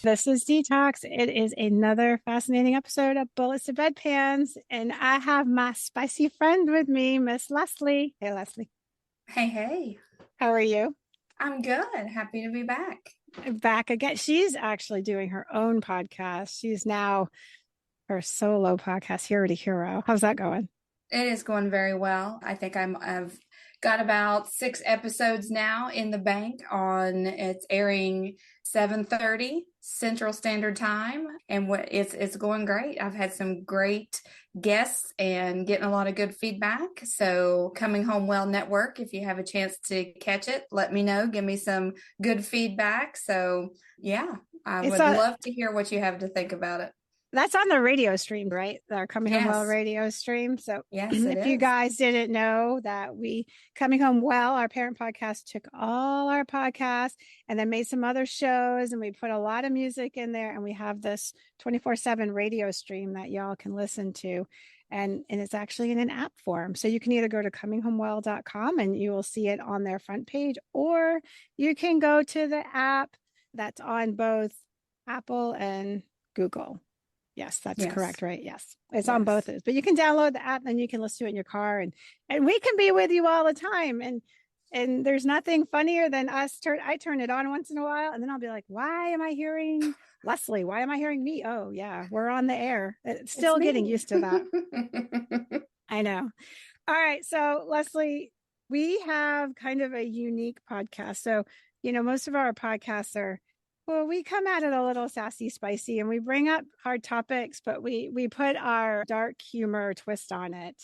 This is Dee Tox. It is another fascinating episode of Bullets to Bedpans, and I have my spicy friend with me, Miss Leslie. Hey, Leslie. Hey, hey. How are you? I'm good. Happy to be back. Back again. She's actually doing her own podcast. She's now her solo podcast, Hero to Hero. How's that going? It is going very well. I think I've got about 6 episodes now in the bank on it's airing 7:30 Central Standard Time, and it's going great. I've had some great guests and getting a lot of good feedback. So Coming Home Well Network, if you have a chance to catch it, let me know. Give me some good feedback. So yeah, I It's would a love to hear what you have to think about it. That's on the radio stream, right? Our Coming Home Well Yes. radio stream. So Yes, it if you is. guys didn't know that we Coming Home Well, our parent podcast took all our podcasts and then made some other shows, and we put a lot of music in there, and we have this 24/7 radio stream that y'all can listen to. And it's actually in an app form. So you can either go to cominghomewell.com and you will see it on their front page, or you can go to the app that's on both Apple and Google. Yes, that's Yes. correct, right? Yes. It's on both Yes. of those. But you can download the app and you can listen to it in your car, and we can be with you all the time. And there's nothing funnier than I turn it on once in a while and then I'll be like, why am I hearing Leslie? Why am I hearing me? Oh yeah, we're on the air. It's It's still getting me. used to that. I know. All right. So Leslie, we have kind of a unique podcast. So, most of our podcasts are, well, we come at it a little sassy, spicy, and we bring up hard topics, but we put our dark humor twist on it.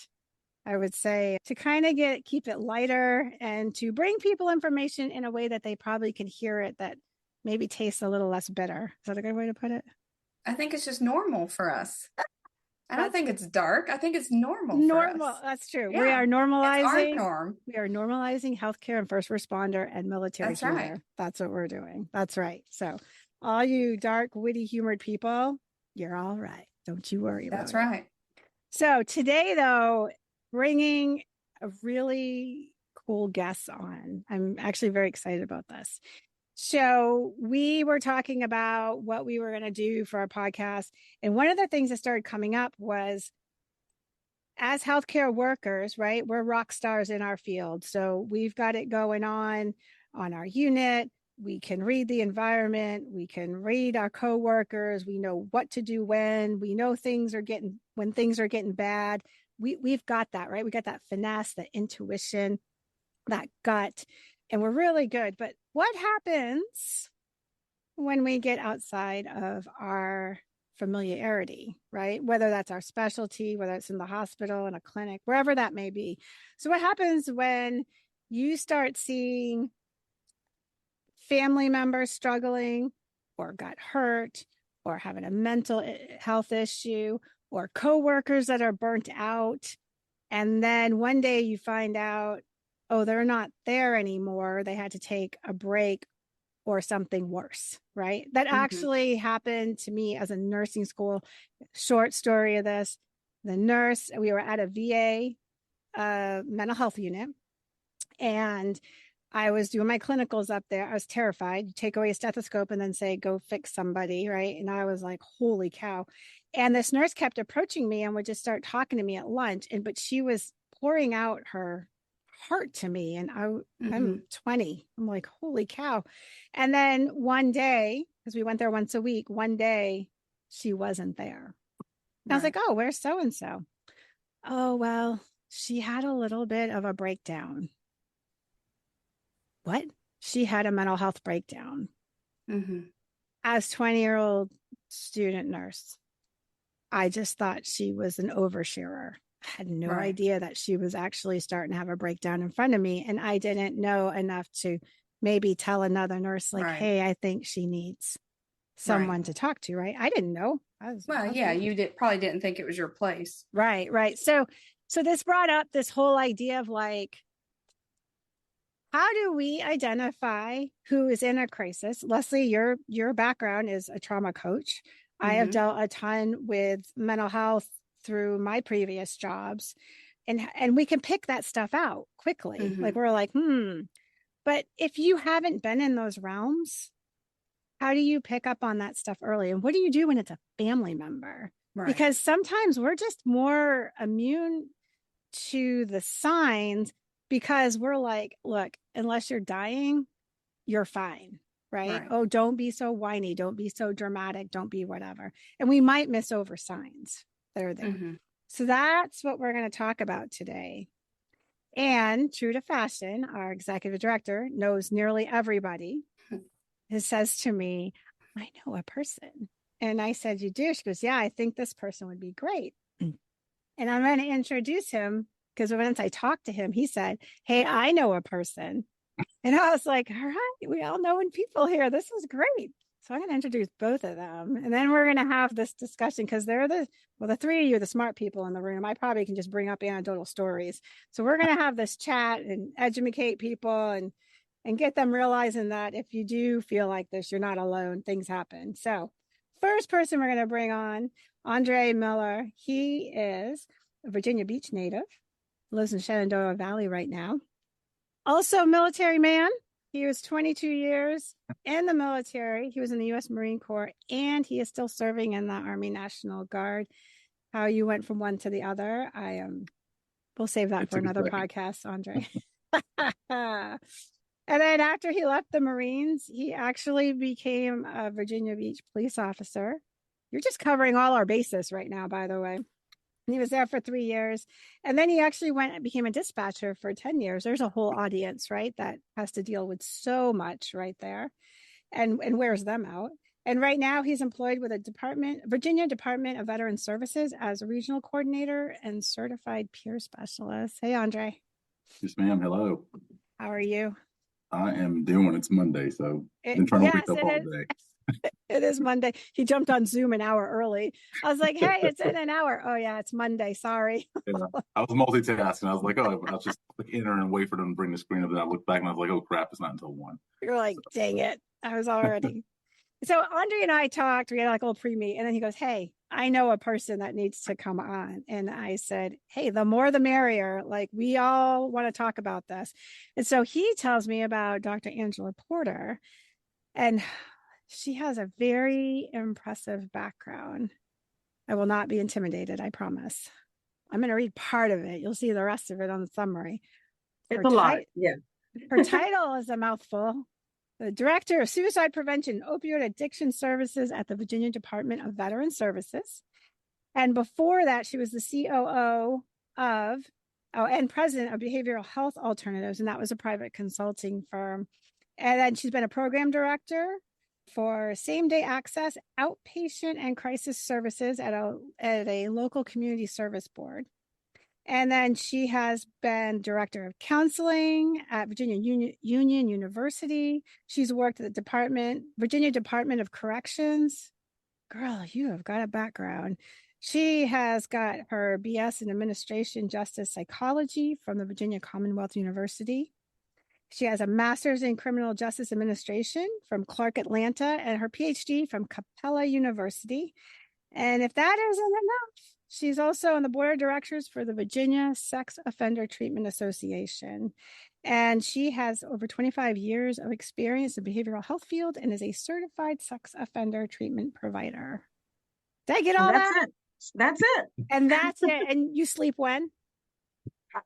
I would say to kind of keep it lighter and to bring people information in a way that they probably can hear it that maybe tastes a little less bitter. Is that a good way to put it? I think it's just normal for us. I don't That's think it's dark. I think it's normal for normal. us. That's true. We Yeah, are it's our normalizing. norm. We are normalizing healthcare and first responder and military That's right. humor. That's what we're doing. That's right. So, all you dark, witty, humored people, you're all right. Don't you worry That's about it. right. So, today, though, bringing a really cool guest on. I'm actually very excited about this. So, we were talking about what we were going to do for our podcast. And one of the things that started coming up was, as healthcare workers, right? We're rock stars in our field. So we've got it going on our unit. We can read the environment. We can read our coworkers. We know what to do we know when things are getting bad. We've got that, right? We got that finesse, that intuition, that gut, and we're really good. But what happens when we get outside of our familiarity, right? Whether that's our specialty, whether it's in the hospital, in a clinic, wherever that may be. So, what happens when you start seeing family members struggling or got hurt or having a mental health issue or coworkers that are burnt out? And then one day you find out, oh, they're not there anymore. They had to take a break or something worse, right? That Hmm. actually happened to me as a nursing school. Short story of this: the nurse, we were at a VA mental health unit, and I was doing my clinicals up there. I was terrified. You take away a stethoscope and then say, go fix somebody, right? And I was like, holy cow. And this nurse kept approaching me and would just start talking to me at lunch. But she was pouring out her heart to me. And I'm Hmm. 20. I'm like, holy cow. And then one day, because we went there once a week, one day she wasn't there. And I was like, Right. oh, where's so and so? Oh, well, she had a little bit of a breakdown. What? She had a mental health breakdown Hmm. as 20-year-old student nurse. I just thought she was an oversharer. I had no Right. idea that she was actually starting to have a breakdown in front of me. And I didn't know enough to maybe tell another nurse, like, Right. hey, I think she needs Right. someone to talk to, right? I didn't know. Well, I was yeah, new. you probably didn't think it was your place. Right, right. So this brought up this whole idea of like, how do we identify who is in a crisis? Leslie, your background is a trauma coach. I have Hmm. dealt a ton with mental health through my previous jobs, and we can pick that stuff out quickly. Like Hmm. we're like, but if you haven't been in those realms, how do you pick up on that stuff early? And what do you do when it's a family member? Right. Because sometimes we're just more immune to the signs because we're like, look, unless you're dying, you're fine. Right. Right. Oh, don't be so whiny. Don't be so dramatic. Don't be whatever. And we might miss over signs that are there. Mm-hmm. So that's what we're going to talk about today. And true to fashion, our executive director knows nearly everybody. Who says to me, I know a person. And I said, you do? She goes, yeah, I think this person would be great. And I'm going to introduce him because once I talked to him, he said, hey, I know a person. And I was like, all right, we all know people here. This is great. So I'm going to introduce both of them. And then we're going to have this discussion because they're the three of you, the smart people in the room. I probably can just bring up anecdotal stories. So we're going to have this chat and educate people and get them realizing that if you do feel like this, you're not alone. Things happen. So first person we're going to bring on, Andre Miller. He is a Virginia Beach native, lives in Shenandoah Valley right now. Also a military man. He was 22 years in the military. He was in the U.S. Marine Corps, and he is still serving in the Army National Guard. How you went from one to the other, we'll save that for another podcast, Andre. And then after he left the Marines, he actually became a Virginia Beach police officer. You're just covering all our bases right now, by the way. And he was there for 3 years. And then he actually went and became a dispatcher for 10 years. There's a whole audience, right, that has to deal with so much right there and wears them out. And right now he's employed with a Virginia Department of Veteran Services as a regional coordinator and certified peer specialist. Hey, Andre. Yes, ma'am. Hello. How are you? I am doing. It's Monday, so I've been trying to wake up all day. It is Monday. He jumped on Zoom an hour early. I was like, hey, it's in an hour. Oh, yeah, it's Monday. Sorry. Yeah, I was multitasking. I was like, oh, I was just like enter and wait for them to bring the screen up. Then I looked back and I was like, oh, crap, it's not until 1. You're like, dang it. I was already. So Andre and I talked. We had like a little pre-meet. And then he goes, hey, I know a person that needs to come on. And I said, hey, the more the merrier. Like, we all want to talk about this. And so he tells me about Dr. Angela Porter. And she has a very impressive background. I will not be intimidated, I promise. I'm going to read part of it. You'll see the rest of it on the summary. It's a lot. Yeah. Her title is a mouthful. The Director of Suicide Prevention, Opioid Addiction Services at the Virginia Department of Veteran Services. And before that, she was the COO and president of Behavioral Health Alternatives, and that was a private consulting firm. And then she's been a program director for same-day access, outpatient, and crisis services at a local community service board. And then she has been director of counseling at Virginia Union University. She's worked at the Virginia Department of Corrections. Girl, you have got a background. She has got her BS in Administration Justice Psychology from the Virginia Commonwealth University. She has a master's in criminal justice administration from Clark Atlanta and her PhD from Capella University. And if that isn't enough, she's also on the board of directors for the Virginia Sex Offender Treatment Association. And she has over 25 years of experience in the behavioral health field and is a certified sex offender treatment provider. Did I get all that? That's it. And that's it. And you sleep when?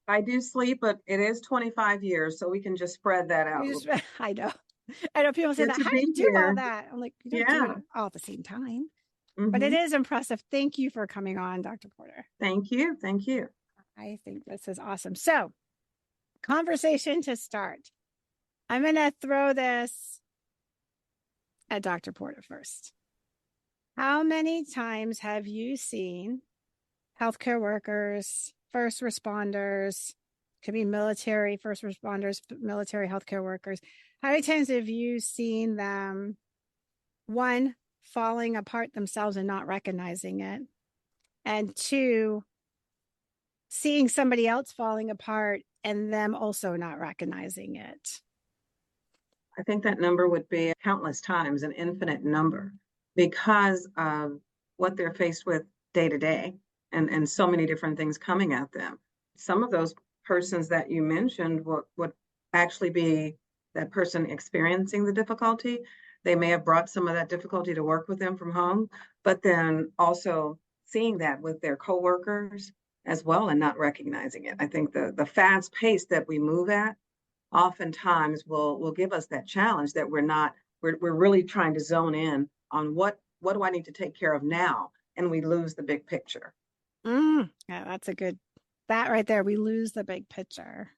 I do sleep, but it is 25 years, so we can just spread that out. I know. I know people say that. How do you do all that? I'm like, you don't do it all at the same time. Mm-hmm. But it is impressive. Thank you for coming on, Dr. Porter. Thank you. Thank you. I think this is awesome. So, conversation to start. I'm going to throw this at Dr. Porter first. How many times have you seen healthcare workers, first responders, could be military first responders, military healthcare workers? How many times have you seen them, one, falling apart themselves and not recognizing it, and two, seeing somebody else falling apart and them also not recognizing it? I think that number would be countless times, an infinite number, because of what they're faced with day to day and so many different things coming at them. Some of those persons that you mentioned would actually be that person experiencing the difficulty. They may have brought some of that difficulty to work with them from home, but then also seeing that with their coworkers as well and not recognizing it. I think the fast pace that we move at oftentimes will give us that challenge that we're really trying to zone in on what do I need to take care of now, and we lose the big picture. Yeah, that's a good, that right there. We lose the big picture.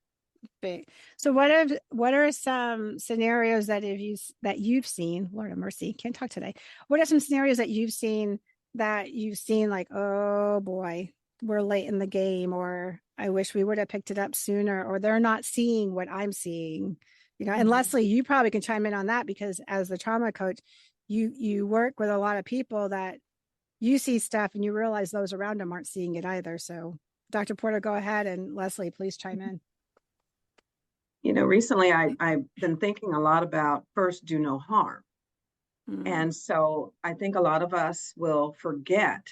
Big. So what are some scenarios that you've seen, Lord have mercy, can't talk today. What are some scenarios that you've seen like, oh boy, we're late in the game, or I wish we would have picked it up sooner, or they're not seeing what I'm seeing, you know? And Leslie, you probably can chime in on that because as the trauma coach, you work with a lot of people that you see stuff and you realize those around them aren't seeing it either. So Dr. Porter, go ahead, and Leslie, please chime in. You know, recently I've been thinking a lot about first, do no harm. And so I think a lot of us will forget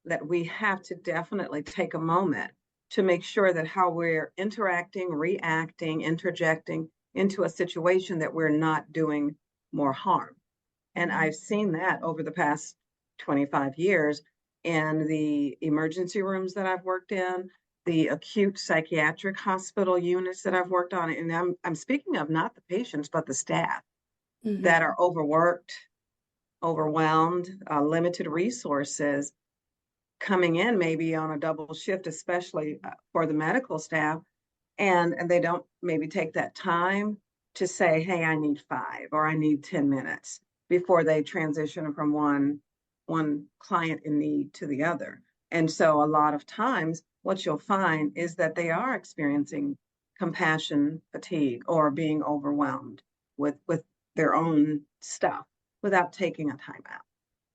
that we have to definitely take a moment to make sure that how we're interacting, reacting, interjecting into a situation that we're not doing more harm. And I've seen that over the past 25 years in the emergency rooms that I've worked in, the acute psychiatric hospital units that I've worked on. And I'm speaking of not the patients, but the staff that are overworked, overwhelmed, limited resources, coming in maybe on a double shift, especially for the medical staff. And they don't maybe take that time to say, hey, I need 5 or I need 10 minutes before they transition from one client in need to the other. And so a lot of times what you'll find is that they are experiencing compassion fatigue or being overwhelmed with their own stuff without taking a time out.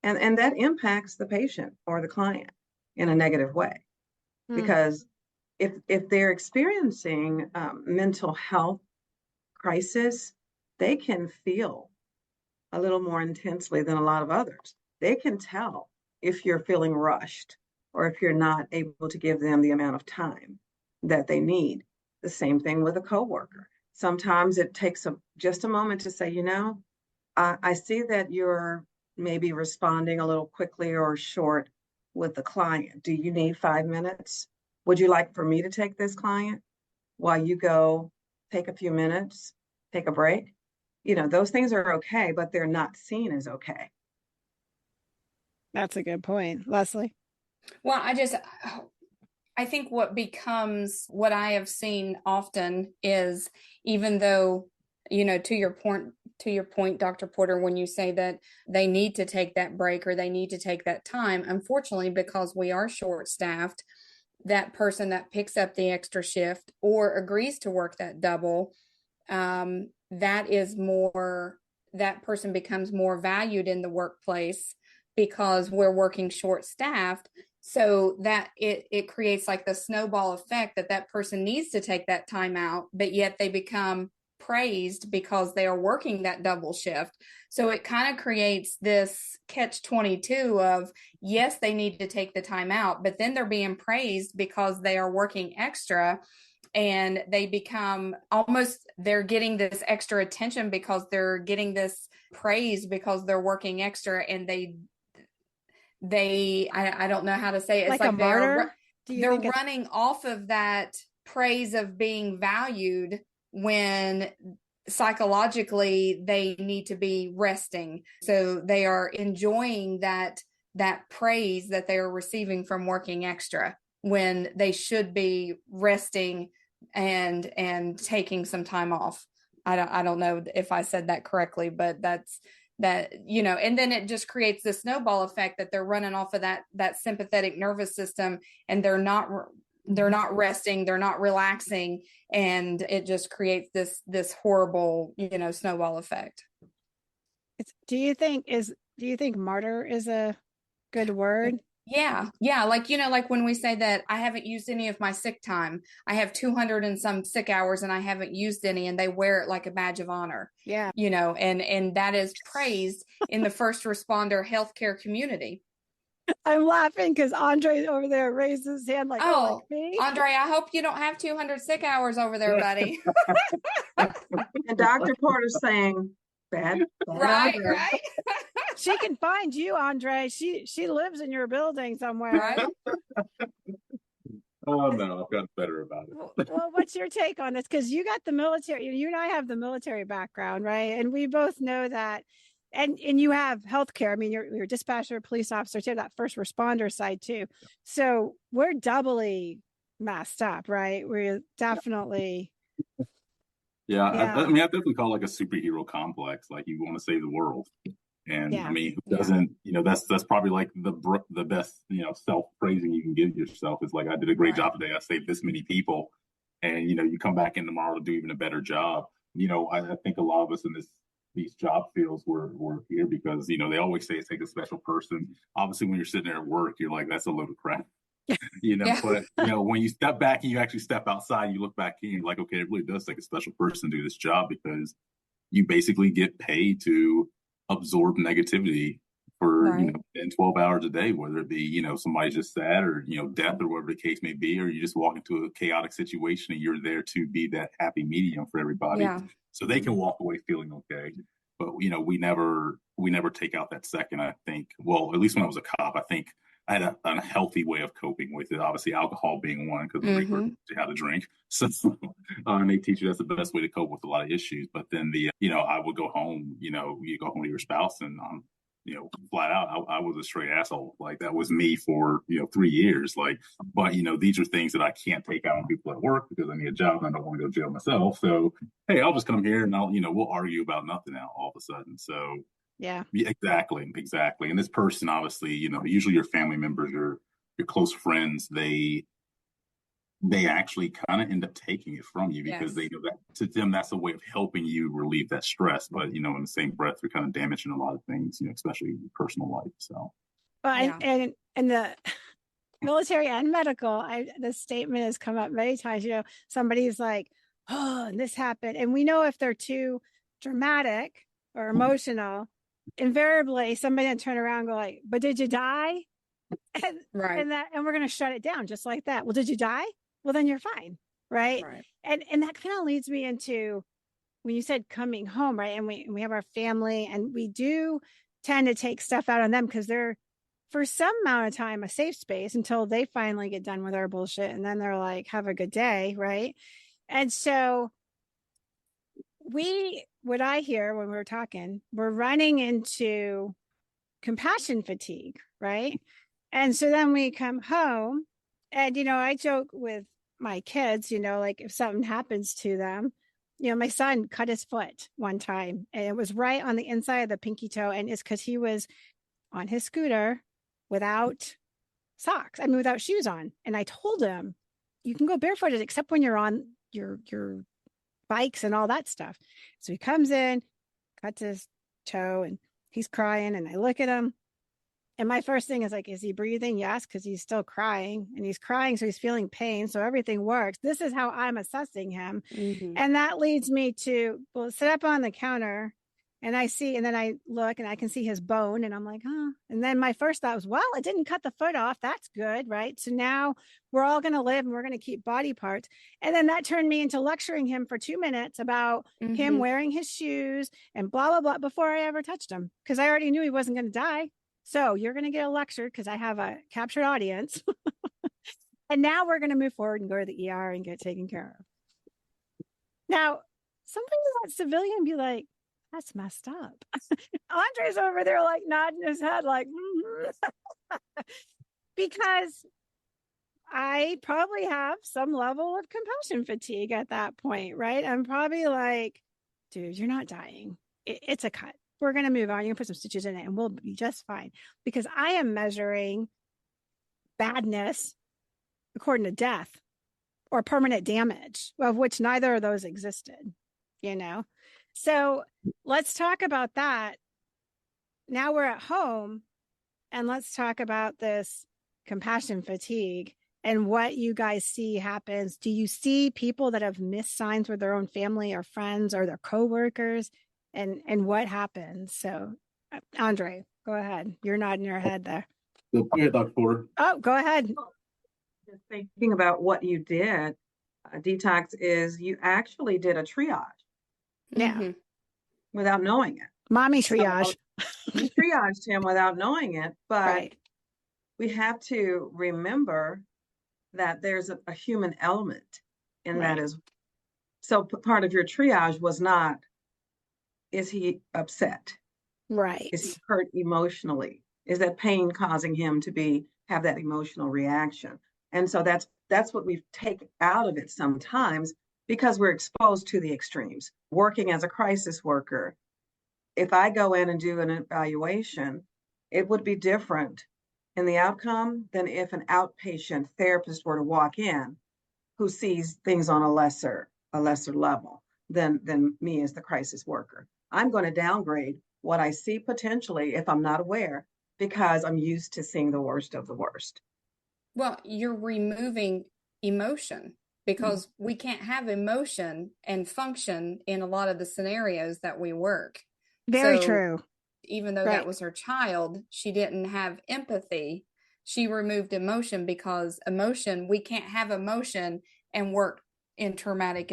And that impacts the patient or the client in a negative way. Because if they're experiencing mental health crisis, they can feel a little more intensely than a lot of others. They can tell if you're feeling rushed or if you're not able to give them the amount of time that they need. The same thing with a coworker. Sometimes it takes just a moment to say, you know, I see that you're maybe responding a little quickly or short with the client. Do you need 5 minutes? Would you like for me to take this client while you go take a few minutes, take a break? You know, those things are okay, but they're not seen as okay. That's a good point. Leslie? Well, I think what I have seen often is, even though, you know, to your point, Dr. Porter, when you say that they need to take that break or they need to take that time, unfortunately, because we are short-staffed, that person that picks up the extra shift or agrees to work that double, that person becomes more valued in the workplace because we're working short-staffed. So that it creates like the snowball effect that person needs to take that time out, but yet they become praised because they are working that double shift. So it kind of creates this catch-22 of, yes, they need to take the time out, but then they're being praised because they are working extra, and they become they're getting this extra attention because they're getting this praise because they're working extra, and I don't know how to say it. It's like a martyr? They're running off of that praise of being valued when psychologically they need to be resting. So they are enjoying that praise that they are receiving from working extra when they should be resting and taking some time off. I don't know if I said that correctly, but that's that, you know, and then it just creates the snowball effect that they're running off of that sympathetic nervous system, and they're not resting, they're not relaxing, and it just creates this horrible, you know, snowball effect. Do you think martyr is a good word? Yeah. Like, you know, like when we say that I haven't used any of my sick time, I have 200 and some sick hours and I haven't used any, and they wear it like a badge of honor. Yeah. You know, and that is praised in the first responder healthcare community. I'm laughing because Andre over there raised his hand like, oh, like me? Andre, I hope you don't have 200 sick hours over there, buddy. And Dr. Porter's saying, Bad Right, Andre. right, She can find you, Andre. She lives in your building somewhere. right. Oh no, I've gotten better about it. Well, what's your take on this? Because you got the military, you and I have the military background, right? And we both know that. And you have healthcare. I mean, you're a dispatcher, police officer too, that first responder side too. So we're doubly messed up, right? We're definitely, Yeah, I yeah, mean, I definitely call it like a superhero complex. Like you want to save the world, and I yeah, mean, who Yeah. doesn't? You know, that's probably like the best self praising you can give yourself is like, I did a great Right. job today. I saved this many people, and you come back in tomorrow to do even a better job. I think a lot of us in these job fields were here because they always say it takes a special person. Obviously, when you're sitting there at work, you're like, that's a load of crap. Yeah. But when you step back and you actually step outside, and you look back in, you're like, okay, it really does take a special person to do this job because you basically get paid to absorb negativity for Right. 10, 12 hours a day, whether it be somebody's just sad or death or whatever the case may be, or you just walk into a chaotic situation and you're there to be that happy medium for everybody, Yeah. so they can walk away feeling okay. But we never take out that second. I think, well, at least when I was a cop, I think I had a healthy way of coping with it. Obviously, alcohol being one, because the Marine Corps teaches you how to drink. So, and they teach you that's the best way to cope with a lot of issues. But then I would go home. You go home to your spouse, and flat out, I was a straight asshole. Like that was me for 3 years. Like, but these are things that I can't take out on people at work because I need a job and I don't want to go to jail myself. So, hey, I'll just come here and we'll argue about nothing now all of a sudden. So. yeah. Yeah, exactly. And this person, obviously, usually your family members, your close friends, they actually kind of end up taking it from you because Yes. they know that to them that's a way of helping you relieve that stress. But in the same breath, they're kind of damaging a lot of things, especially your personal life. So, Well, Yeah. and the military and medical, the statement has come up many times. Somebody's like, "Oh, and this happened," and we know if they're too dramatic or emotional, invariably somebody will turn around and go like, "But did you die?" And Right. and we're going to shut it down just like that. Well, did you die? Well, then you're fine, right? Right. And that kind of leads me into when you said coming home, right? And we have our family, and we do tend to take stuff out on them because they're for some amount of time a safe space until they finally get done with our bullshit, and then they're like, "Have a good day," right? And so what I hear when we're talking, we're running into compassion fatigue, right? And so then we come home, and I joke with my kids, like if something happens to them, my son cut his foot one time, and it was right on the inside of the pinky toe, and it's because he was on his scooter without socks. I mean, without shoes on. And I told him, you can go barefooted except when you're on your bikes and all that stuff. So he comes in, cuts his toe, and he's crying, and I look at him. And my first thing is like, is he breathing? Yes, because he's still crying, and he's crying. So he's feeling pain. So everything works. This is how I'm assessing him. Mm-hmm. And that leads me to, well, sit up on the counter, and then I look and I can see his bone, and I'm like, huh. And then my first thought was, well, it didn't cut the foot off. That's good. Right. So now we're all going to live and we're going to keep body parts. And then that turned me into lecturing him for 2 minutes about him wearing his shoes and blah, blah, blah before I ever touched him. Cause I already knew he wasn't going to die. So you're going to get a lecture because I have a captured audience. And now we're going to move forward and go to the ER and get taken care of. Now, something that civilian be like, that's messed up. Andre's over there like nodding his head like, because I probably have some level of compassion fatigue at that point, right? I'm probably like, dude, you're not dying. It's a cut. We're going to move on. You can put some stitches in it and we'll be just fine. Because I am measuring badness according to death or permanent damage, of which neither of those existed, So let's talk about that. Now we're at home, and let's talk about this compassion fatigue and what you guys see happens. Do you see people that have missed signs with their own family or friends or their coworkers, and what happens? So, Andre, go ahead. You're nodding your head there. Go ahead, Dr. Porter. Oh, go ahead. Just thinking about what you did, Detox, is you actually did a triage. Yeah. Mm-hmm. without knowing it. Mommy So triage. we triaged him without knowing it, but Right. we have to remember that there's a human element in that Right. as so part of your triage was not, is he upset? Right. Is he hurt emotionally? Is that pain causing him to have that emotional reaction? And so that's what we take out of it sometimes because we're exposed to the extremes. Working as a crisis worker, if I go in and do an evaluation, it would be different in the outcome than if an outpatient therapist were to walk in who sees things on a lesser level than me as the crisis worker. I'm going to downgrade what I see potentially if I'm not aware because I'm used to seeing the worst of the worst. Well, you're removing emotion because we can't have emotion and function in a lot of the scenarios that we work. Very So true. even though Right. that was her child, she didn't have empathy. She removed emotion because emotion, we can't have emotion and work in traumatic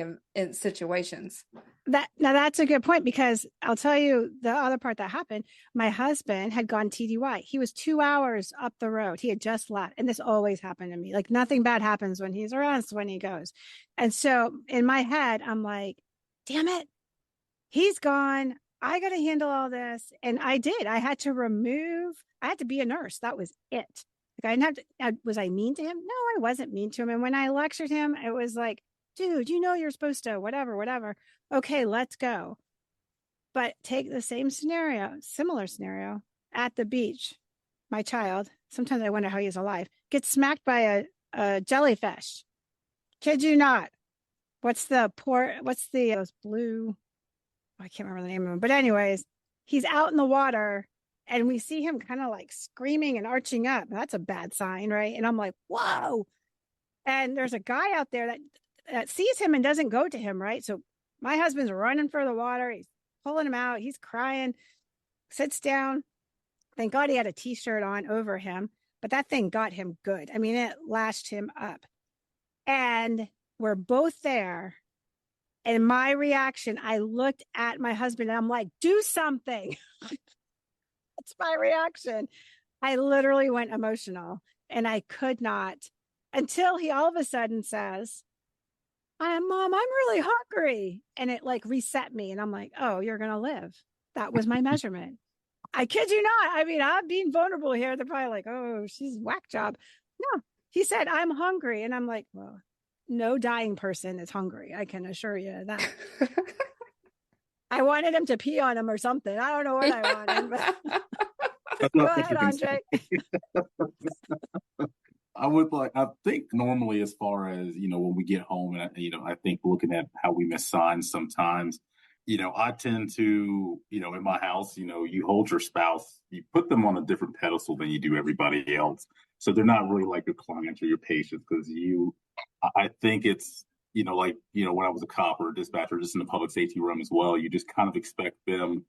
situations. Now that's a good point because I'll tell you the other part that happened. My husband had gone TDY. He was 2 hours up the road. He had just left. And this always happened to me. Like nothing bad happens when he's around, it's when he goes. And so in my head, I'm like, damn it, he's gone. I got to handle all this. And I did. I had to be a nurse. That was it. Like I didn't have to, was I mean to him? No, I wasn't mean to him. And when I lectured him, it was like, dude, you're supposed to, whatever. Okay, let's go. But take the similar scenario at the beach. My child, sometimes I wonder how he's alive, gets smacked by a jellyfish. Kid you not. Those blue, I can't remember the name of them. But anyways, he's out in the water and we see him kind of like screaming and arching up. That's a bad sign, right? And I'm like, whoa. And there's a guy out there that sees him and doesn't go to him, right? So my husband's running for the water. He's pulling him out. He's crying, sits down. Thank God he had a t-shirt on over him, but that thing got him good. I mean, it lashed him up. And we're both there. And my reaction, I looked at my husband and I'm like, do something. That's my reaction. I literally went emotional and I could not until he all of a sudden says, Mom, I'm really hungry. And it like reset me. And I'm like, oh, you're going to live. That was my measurement. I kid you not. I mean, I'm being vulnerable here. They're probably like, oh, she's whack job. No, he said, I'm hungry. And I'm like, well, no dying person is hungry. I can assure you that. I wanted him to pee on him or something. I don't know what I wanted. But... Go ahead, Andre. I think normally as far as, when we get home and, I think looking at how we miss signs sometimes, I tend to, in my house, you hold your spouse, you put them on a different pedestal than you do everybody else. So they're not really like your clients or your patients because I think it's, when I was a cop or a dispatcher, just in the public safety room as well, you just kind of expect them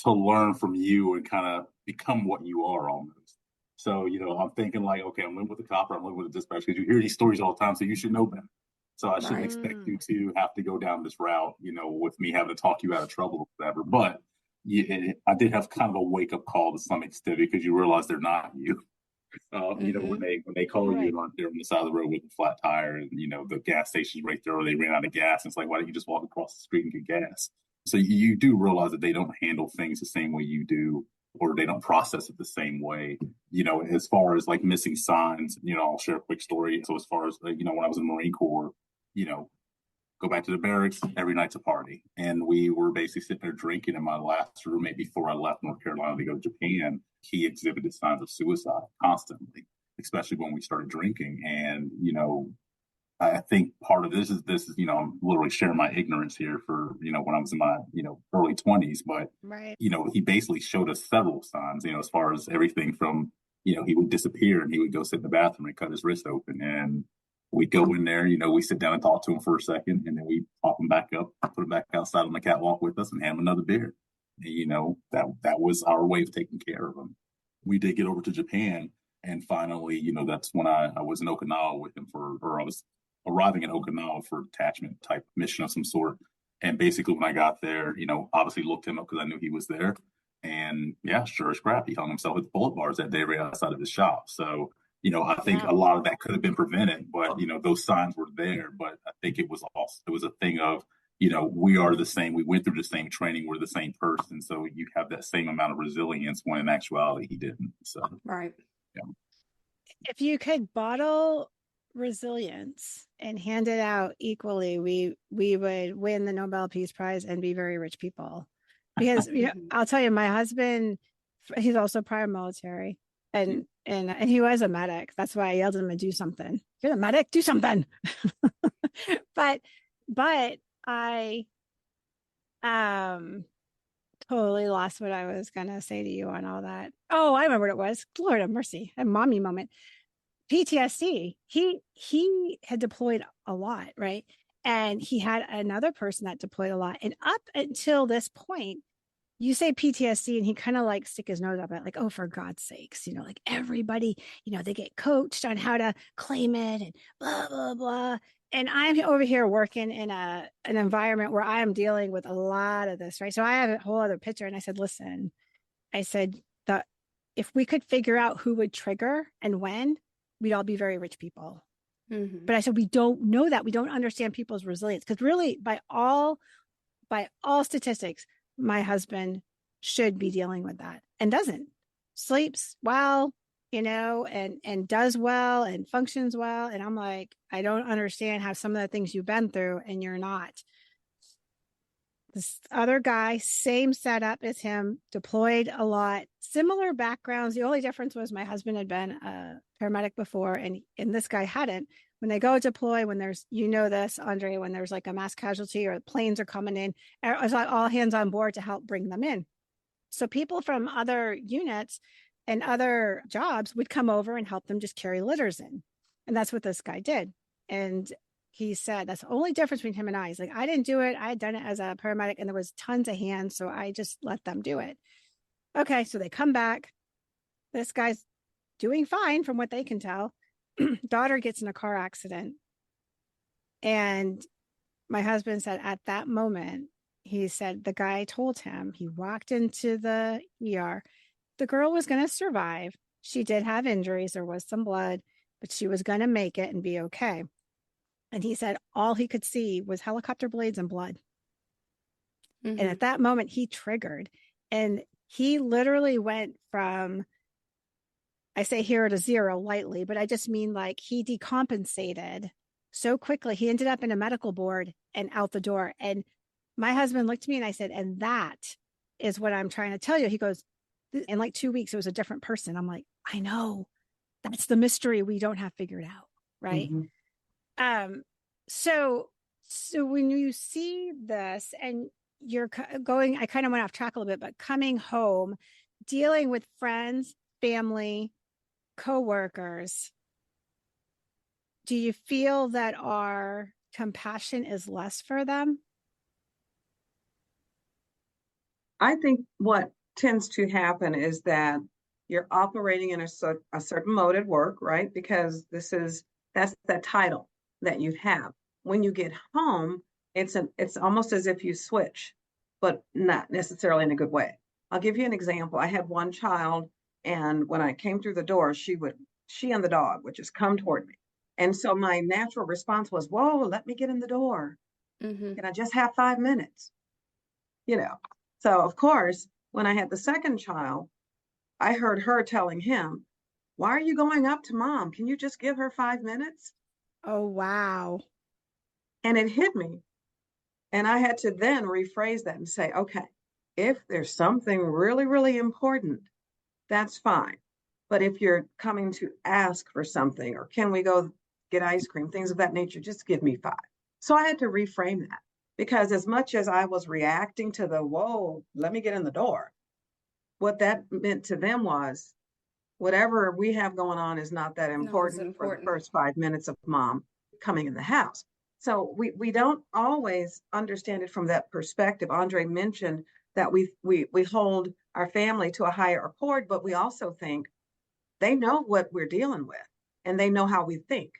to learn from you and kind of become what you are almost. So, I'm thinking like, okay, I'm living with a cop or I'm living with a dispatcher because you hear these stories all the time, so you should know them. So I shouldn't expect you to have to go down this route, with me having to talk you out of trouble or whatever. But I did have kind of a wake up call to some extent because you realize they're not you. When they call you and they're on the side of the road with a flat tire and, the gas station's right there or they ran out of gas. It's like, why don't you just walk across the street and get gas? So you do realize that they don't handle things the same way you do, or they don't process it the same way, as far as like missing signs, I'll share a quick story. So as far as, when I was in the Marine Corps, go back to the barracks, every night's a party. And we were basically sitting there drinking. And my last roommate before I left North Carolina to go to Japan, he exhibited signs of suicide constantly, especially when we started drinking. And, I think part of this is, I'm literally sharing my ignorance here for, when I was in my, early 20s, but, right. He basically showed us several signs, as far as everything from, he would disappear and he would go sit in the bathroom and cut his wrist open. And we'd go in there, we sit down and talk to him for a second and then we pop him back up, put him back outside on the catwalk with us and have another beer. And, that was our way of taking care of him. We did get over to Japan and finally, that's when I was in Okinawa with him or I was arriving in Okinawa for a detachment type mission of some sort. And basically, when I got there, obviously looked him up because I knew he was there. And yeah, sure as crap, he hung himself at the bullet bars that day right outside of his shop. So, I think Yeah. a lot of that could have been prevented, but those signs were there. But I think it was a thing of, we are the same. We went through the same training. We're the same person. So you have that same amount of resilience when in actuality he didn't. So Right. yeah. If you could bottle resilience and hand it out equally, we would win the Nobel Peace Prize and be very rich people. Because I'll tell you, my husband, he's also prior military, and he was a medic. That's why I yelled at him to do something. You're the medic, do something. but I totally lost what I was gonna say to you on all that. Oh, I remember what it was. Lord have mercy, a mommy moment. PTSD. He had deployed a lot, right? And he had another person that deployed a lot. And up until this point, you say PTSD, and he kind of like stick his nose up at like, oh, for God's sakes, like everybody, they get coached on how to claim it and blah, blah, blah. And I'm over here working in an environment where I am dealing with a lot of this, right? So I have a whole other picture. And I said, listen, that if we could figure out who would trigger and when, we'd all be very rich people. Mm-hmm. But I said, we don't know that. We don't understand people's resilience. Because really, by all statistics, my husband should be dealing with that and doesn't. Sleeps well, and does well and functions well. And I'm like, I don't understand how some of the things you've been through and you're not. This other guy, same setup as him, deployed a lot, similar backgrounds. The only difference was my husband had been a paramedic before, and this guy hadn't. When they go deploy, when there's, this, Andre, when there's like a mass casualty or planes are coming in, it's like all hands on board to help bring them in. So people from other units and other jobs would come over and help them just carry litters in. And that's what this guy did. And he said, that's the only difference between him and I. He's like, I didn't do it. I had done it as a paramedic and there was tons of hands. So I just let them do it. Okay. So they come back. This guy's doing fine from what they can tell. Daughter gets in a car accident. And my husband said at that moment, he said, the guy told him, he walked into the ER. The girl was going to survive. She did have injuries. There was some blood, but she was going to make it and be okay. And he said all he could see was helicopter blades and blood. Mm-hmm. And at that moment, he triggered. And he literally went from, I say hero to zero lightly, but I just mean like he decompensated so quickly. He ended up in a medical board and out the door. And my husband looked at me and I said, and that is what I'm trying to tell you. He goes, in like 2 weeks, it was a different person. I'm like, I know. That's the mystery we don't have figured out. Right. Mm-hmm. So when you see this and you're going, I kind of went off track a little bit, but coming home, dealing with friends, family, coworkers, do you feel that our compassion is less for them? I think what tends to happen is that you're operating in a certain mode at work, right? Because that's that title that you have. When you get home, it's almost as if you switch, but not necessarily in a good way. I'll give you an example. I had one child, and when I came through the door, she and the dog would just come toward me. And so my natural response was, whoa, let me get in the door. Mm-hmm. Can I just have 5 minutes? So of course, when I had the second child, I heard her telling him, why are you going up to mom? Can you just give her 5 minutes? Oh, wow. And it hit me. And I had to then rephrase that and say, okay, if there's something really, really important, that's fine. But if you're coming to ask for something, or can we go get ice cream, things of that nature, just give me 5. So I had to reframe that, because as much as I was reacting to the, whoa, let me get in the door, what that meant to them was, whatever we have going on is not that important for the first 5 minutes of mom coming in the house. So we don't always understand it from that perspective. Andre mentioned that we hold our family to a higher accord, but we also think they know what we're dealing with and they know how we think.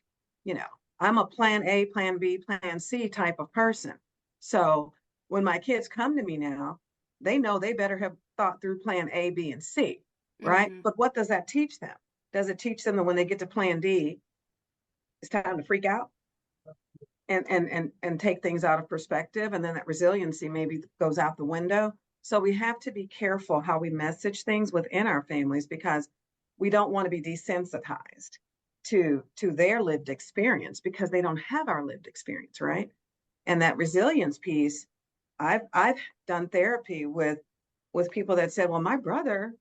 I'm a plan A, plan B, plan C type of person. So when my kids come to me now, they know they better have thought through plan A, B, and C, right? Mm-hmm. But what does that teach them? Does it teach them that when they get to plan D, it's time to freak out and take things out of perspective, and then that resiliency maybe goes out the window? So we have to be careful how we message things within our families, because we don't want to be desensitized to their lived experience, because they don't have our lived experience, right? And that resilience piece, I've done therapy with people that said, well, my brother,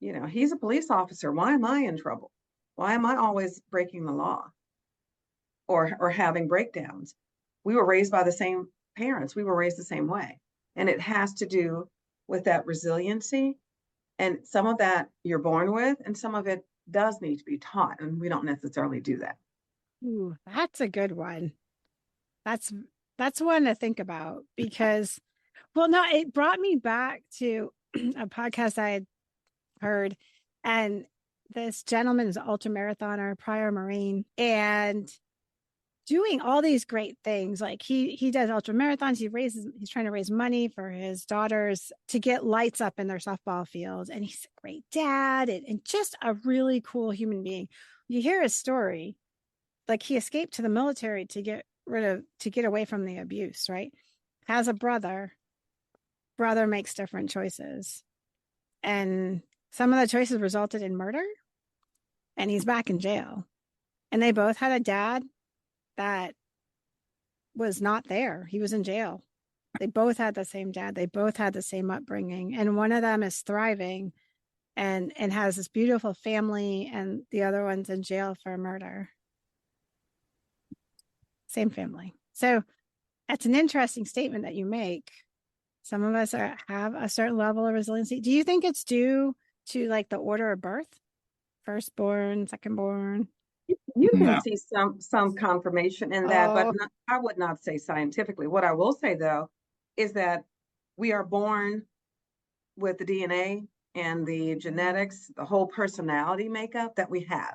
he's a police officer. Why am I in trouble? Why am I always breaking the law or having breakdowns? We were raised by the same parents. We were raised the same way. And it has to do with that resiliency. And some of that you're born with, and some of it does need to be taught. And we don't necessarily do that. Ooh, that's a good one. That's one to think about, because, well, no, it brought me back to a podcast I had heard, and this gentleman's an ultra marathoner, prior Marine, and doing all these great things. Like he does ultra marathons. He's trying to raise money for his daughters to get lights up in their softball fields. And he's a great dad and just a really cool human being. You hear his story, like he escaped to the military to get away from the abuse, right? Has a brother makes different choices. And some of the choices resulted in murder, and he's back in jail. And they both had a dad that was not there. He was in jail. They both had the same dad. They both had the same upbringing. And one of them is thriving and has this beautiful family, and the other one's in jail for murder. Same family. So that's an interesting statement that you make. Some of us have a certain level of resiliency. Do you think it's due to like the order of birth? Firstborn, secondborn? You can No. see some confirmation in that, but I would not say scientifically. What I will say, though, is that we are born with the DNA and the genetics, the whole personality makeup that we have.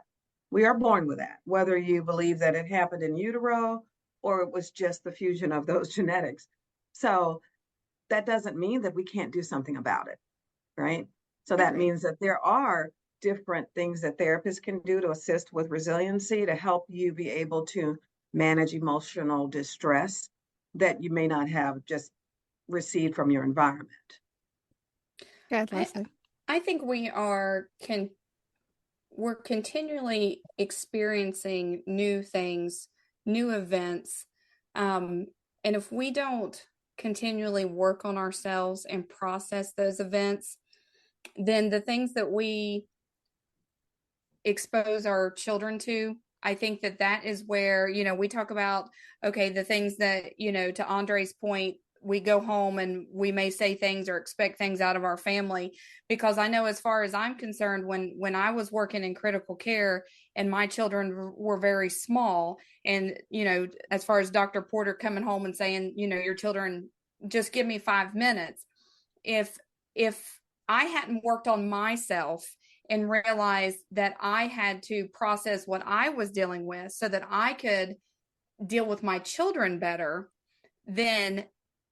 We are born with that, whether you believe that it happened in utero or it was just the fusion of those genetics. So that doesn't mean that we can't do something about it, right? So that means that there are different things that therapists can do to assist with resiliency, to help you be able to manage emotional distress that you may not have just received from your environment. Good, Leslie. I think we're continually experiencing new things, new events. And if we don't continually work on ourselves and process those events, then the things that we expose our children to, I think that is where, we talk about, okay, the things that, to Andre's point, we go home and we may say things or expect things out of our family, because I know, as far as I'm concerned, when I was working in critical care and my children were very small, and, as far as Dr. Porter coming home and saying, your children, just give me 5 minutes. If I hadn't worked on myself and realized that I had to process what I was dealing with so that I could deal with my children better, then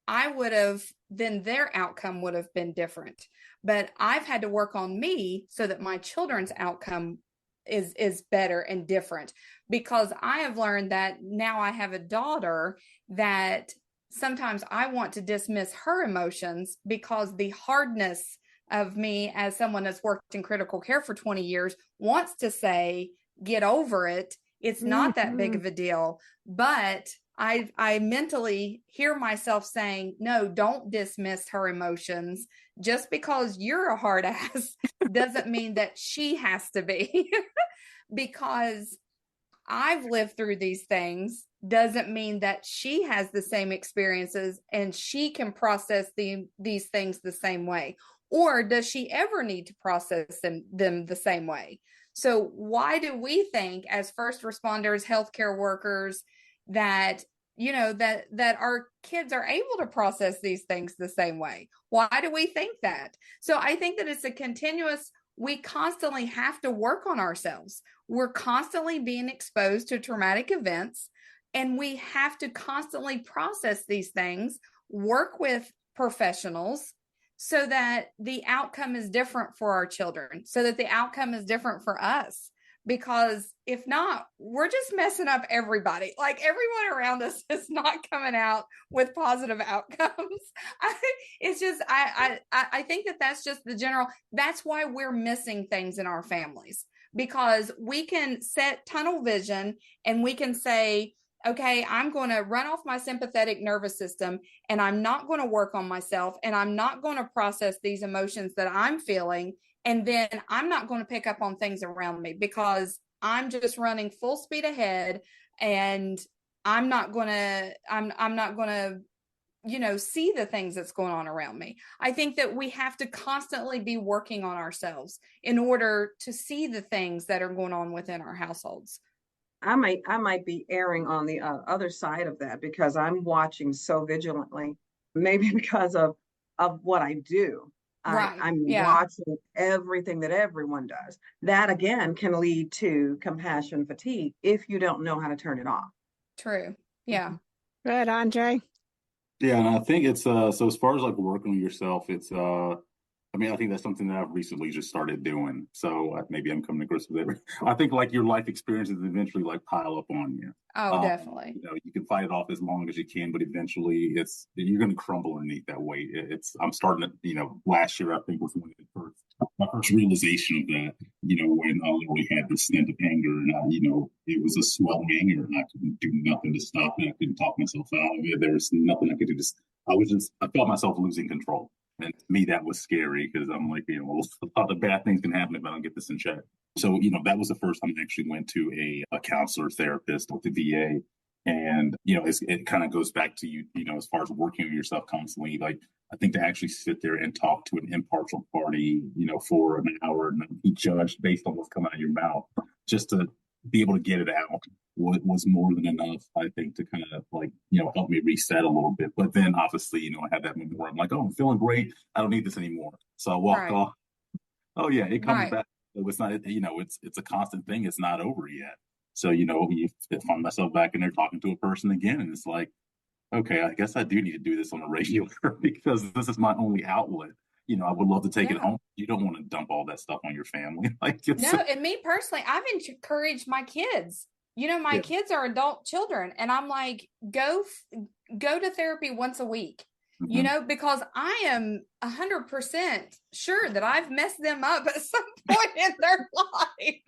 their outcome would have been different. But I've had to work on me so that my children's outcome is better and different, because I have learned that now I have a daughter that sometimes I want to dismiss her emotions, because the hardness of me, as someone that's worked in critical care for 20 years, wants to say, get over it. It's not that big of a deal. But I mentally hear myself saying, no, don't dismiss her emotions. Just because you're a hard ass doesn't mean that she has to be. Because I've lived through these things doesn't mean that she has the same experiences and she can process these things the same way. Or does she ever need to process them the same way? So why do we think, as first responders, healthcare workers, that that our kids are able to process these things the same way? Why do we think that? So I think that it's a continuous, we constantly have to work on ourselves. We're constantly being exposed to traumatic events, and we have to constantly process these things, work with professionals so that the outcome is different for our children, so that the outcome is different for us. Because if not, we're just messing up everybody. Like everyone around us is not coming out with positive outcomes. I think that's just the general, that's why we're missing things in our families, because we can set tunnel vision and we can say, okay, I'm going to run off my sympathetic nervous system and I'm not going to work on myself and I'm not going to process these emotions that I'm feeling. And then I'm not going to pick up on things around me because I'm just running full speed ahead and I'm not going to, see the things that's going on around me. I think that we have to constantly be working on ourselves in order to see the things that are going on within our households. I might be erring on the other side of that because I'm watching so vigilantly, maybe because of what I do. Right. I'm Yeah. watching everything that everyone does. That again can lead to compassion fatigue if you don't know how to turn it off. True. Yeah. Good, Andre. Yeah, and I think it's so as far as like working on yourself, it's I mean, I think that's something that I've recently just started doing. So maybe I'm coming to grips with it. I think like your life experiences eventually like pile up on you. Oh, definitely. You can fight it off as long as you can, but eventually you're going to crumble underneath that weight. I'm starting to, last year I think was when my first realization of that, when I literally had this stint of anger and it was a swelling anger and I couldn't do nothing to stop it. I couldn't talk myself out of it. There was nothing I could do. I felt myself losing control. And to me, that was scary because I'm like, a lot of bad things can happen if I don't get this in check. So, that was the first time I actually went to a counselor therapist with the VA. And, it kind of goes back to as far as working on yourself constantly, like I think to actually sit there and talk to an impartial party, for an hour and not be judged based on what's coming out of your mouth, just to be able to get it out was more than enough, I think, to kind of like, help me reset a little bit. But then obviously, I had that moment where I'm like, oh, I'm feeling great. I don't need this anymore. So I walked off. Oh yeah, it comes back. It's not, it's a constant thing. It's not over yet. So, you find myself back in there talking to a person again. And it's like, okay, I guess I do need to do this on a regular because this is my only outlet. I would love to take it home. You don't want to dump all that stuff on your family. No, and me personally, I've encouraged my kids. My kids are adult children, and I'm like, go to therapy once a week. Mm-hmm. Because I am 100% sure that I've messed them up at some point in their lives.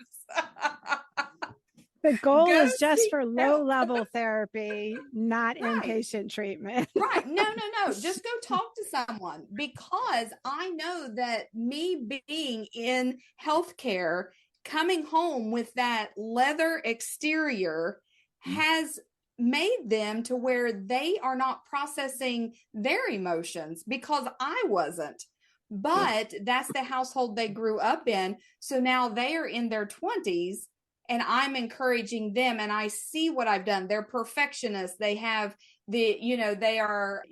The goal is just for low-level therapy, not inpatient treatment. Right. No. Just go talk to someone, because I know that me being in healthcare, coming home with that leather exterior has made them to where they are not processing their emotions because I wasn't. But that's the household they grew up in. So now they are in their 20s. And I'm encouraging them, and I see what I've done. They're perfectionists. They have they are,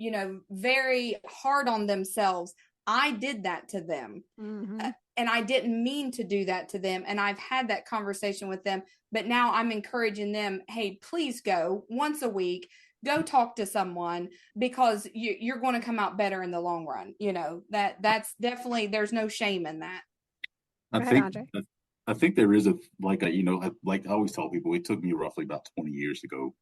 very hard on themselves. I did that to them. Mm-hmm. And I didn't mean to do that to them. And I've had that conversation with them. But now I'm encouraging them, hey, please go once a week. Go talk to someone, because you're going to come out better in the long run. That's definitely, there's no shame in that. I think there is like I always tell people, it took me roughly about 20 years to go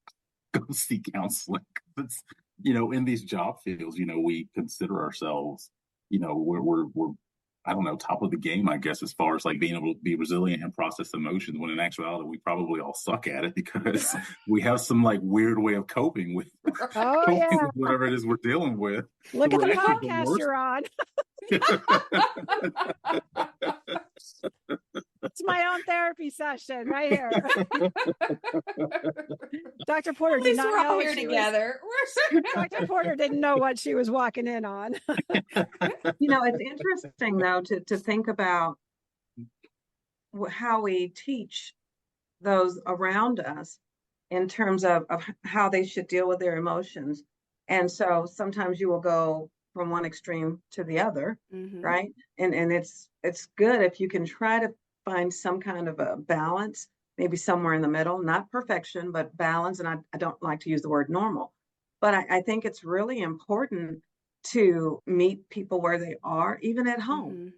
seek counseling. It's, in these job fields, we consider ourselves, we're I don't know, top of the game, I guess, as far as like being able to be resilient and process emotions, when in actuality, we probably all suck at it because we have some like weird way of coping with with whatever it is we're dealing with. Look at the podcast you're on. It's my own therapy session right here. Dr. Porter did not know here together. Dr. Porter didn't know what she was walking in on. It's interesting though to think about how we teach those around us in terms of how they should deal with their emotions. And so sometimes you will go from one extreme to the other, right? And it's good if you can try to find some kind of a balance, maybe somewhere in the middle, not perfection, but balance. And I don't like to use the word normal, But I think it's really important to meet people where they are, even at home. Mm-hmm.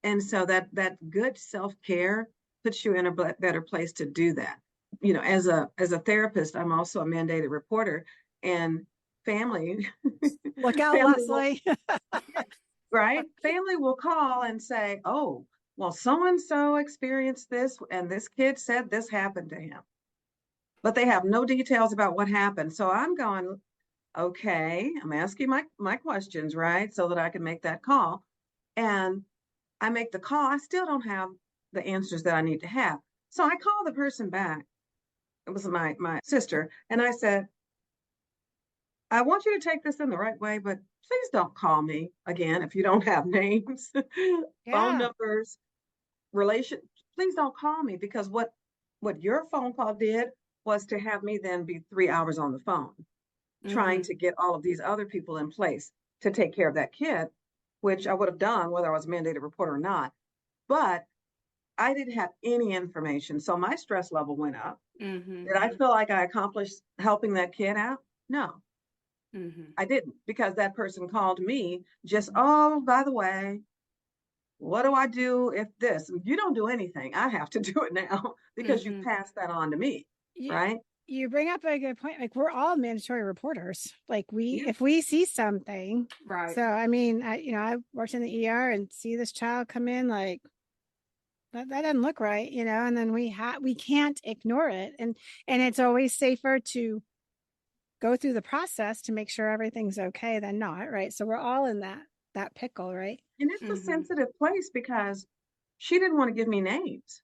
And so that good self-care puts you in a better place to do that. As a therapist, I'm also a mandated reporter, and family Look out, family will, Leslie. right? Family will call and say, "Oh, well, so and so experienced this, and this kid said this happened to him," but they have no details about what happened. So I'm going, okay, I'm asking my questions, right, so that I can make that call. And I make the call. I still don't have the answers that I need to have. So I call the person back. It was my sister, and I said, I want you to take this in the right way, but please don't call me again if you don't have names, phone Yeah. numbers, relation. Please don't call me, because what your phone call did was to have me then be 3 hours on the phone trying Mm-hmm. to get all of these other people in place to take care of that kid, which I would have done whether I was a mandated reporter or not. But I didn't have any information. So my stress level went up. Mm-hmm. Did I feel like I accomplished helping that kid out? No, Mm-hmm. I didn't, because that person called me just, oh, by the way, what do I do if this? You don't do anything. I have to do it now because you Mm-hmm. passed that on to me, You, right? you bring up a good point. Like, we're all mandatory reporters. Like, Yeah. if we see something, Right. so I mean, I worked in the ER and see this child come in, like, that doesn't look right, and then we can't ignore it. And it's always safer to go through the process to make sure everything's okay than not, right? So we're all in that pickle, right? And it's a Mm-hmm. sensitive place because she didn't want to give me names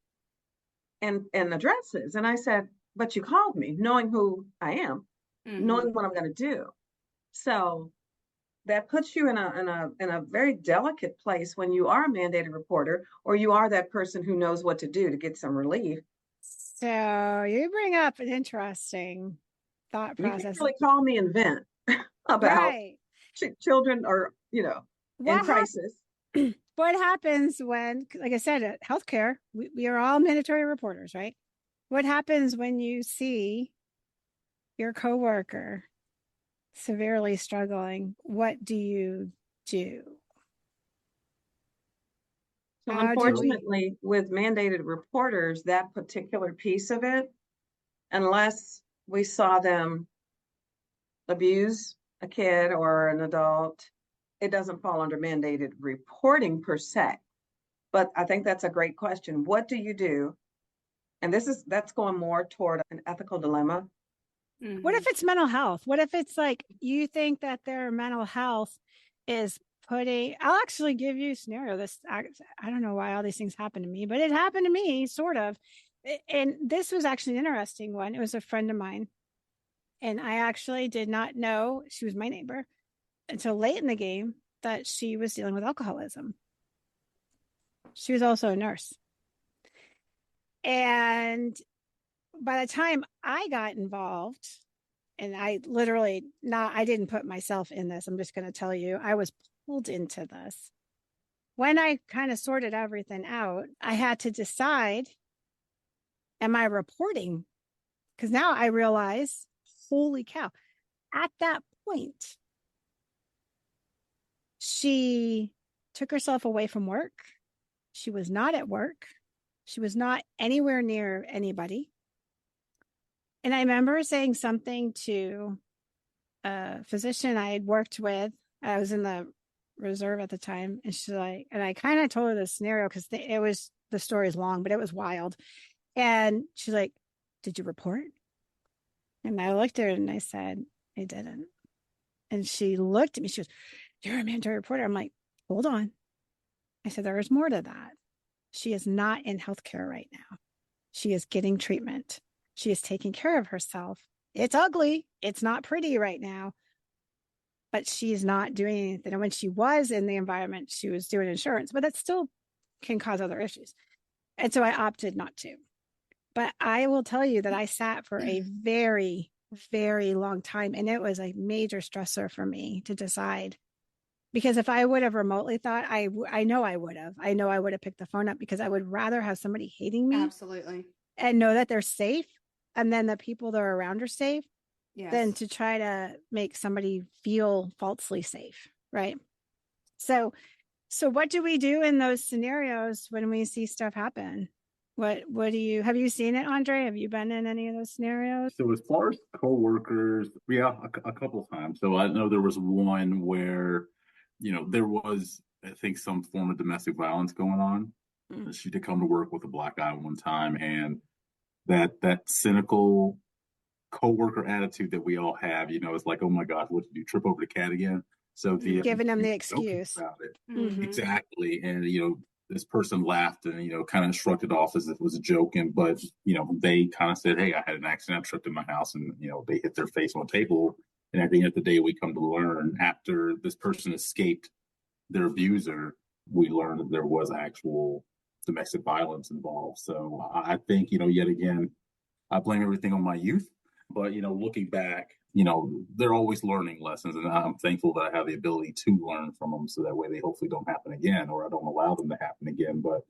and addresses. And I said, but you called me knowing who I am, Mm-hmm. knowing what I'm going to do. So that puts you in a very delicate place when you are a mandated reporter, or you are that person who knows what to do to get some relief. So you bring up an interesting thought You can't process. really call me and vent about Right. children or in What crisis. what happens when, like I said, at healthcare, we are all mandatory reporters, right? What happens when you see your coworker severely struggling? What do you do? So How do we? unfortunately, with mandated reporters, that particular piece of it, unless we saw them abuse a kid or an adult, it doesn't fall under mandated reporting per se. But I think that's a great question. What do you do? And that's going more toward an ethical dilemma. What Mm-hmm. if it's mental health? What if it's like you think that their mental health is putting? I'll actually give you a scenario. I don't know why all these things happen to me, but it happened to me, sort of. And this was actually an interesting one. It was a friend of mine, and I actually did not know she was my neighbor until late in the game that she was dealing with alcoholism. She was also a nurse. And by the time I got involved, and I didn't put myself in this. I'm just going to tell you, I was pulled into this. When I kind of sorted everything out, I had to decide, am I reporting? Because now I realize, holy cow, at that point, she took herself away from work. She was not at work. She was not anywhere near anybody. And I remember saying something to a physician I had worked with. I was in the reserve at the time. And she's like, and I kind of told her the scenario because the story is long, but it was wild. And she's like, did you report? And I looked at her and I said, I didn't. And she looked at me. She goes, you're a mandatory reporter. I'm like, hold on. I said, there is more to that. She is not in healthcare right now. She is getting treatment. She is taking care of herself. It's ugly. It's not pretty right now, but she's not doing anything. And when she was in the environment, she was doing insurance, but that still can cause other issues. And so I opted not to. But I will tell you that I sat for a very, very long time. And it was a major stressor for me to decide. Because if I would have remotely thought, I know I would have. I know I would have picked the phone up because I would rather have somebody hating me Absolutely. and know that they're safe. And then the people that are around are safe than to try to make somebody feel falsely safe, right? So what do we do in those scenarios when we see stuff happen? What do you, have you seen it, Andre? Have you been in any of those scenarios? So as far as coworkers, yeah, a couple of times. So I know there was one where, there was, I think, some form of domestic violence going on. She did come to work with a black eye one time, and that cynical coworker attitude that we all have, it's like, oh my gosh, what did you trip over the cat again? So giving them the excuse about it. Exactly. And this person laughed and kind of shrugged it off as if it was a joke. And but they kind of said, hey, I had an accident, I tripped in my house, and they hit their face on the table. And at the end of the day, we come to learn after this person escaped their abuser, we learned that there was actual domestic violence involved. So I think, yet again, I blame everything on my youth. But, looking back, they're always learning lessons. And I'm thankful that I have the ability to learn from them so that way they hopefully don't happen again, or I don't allow them to happen again. But,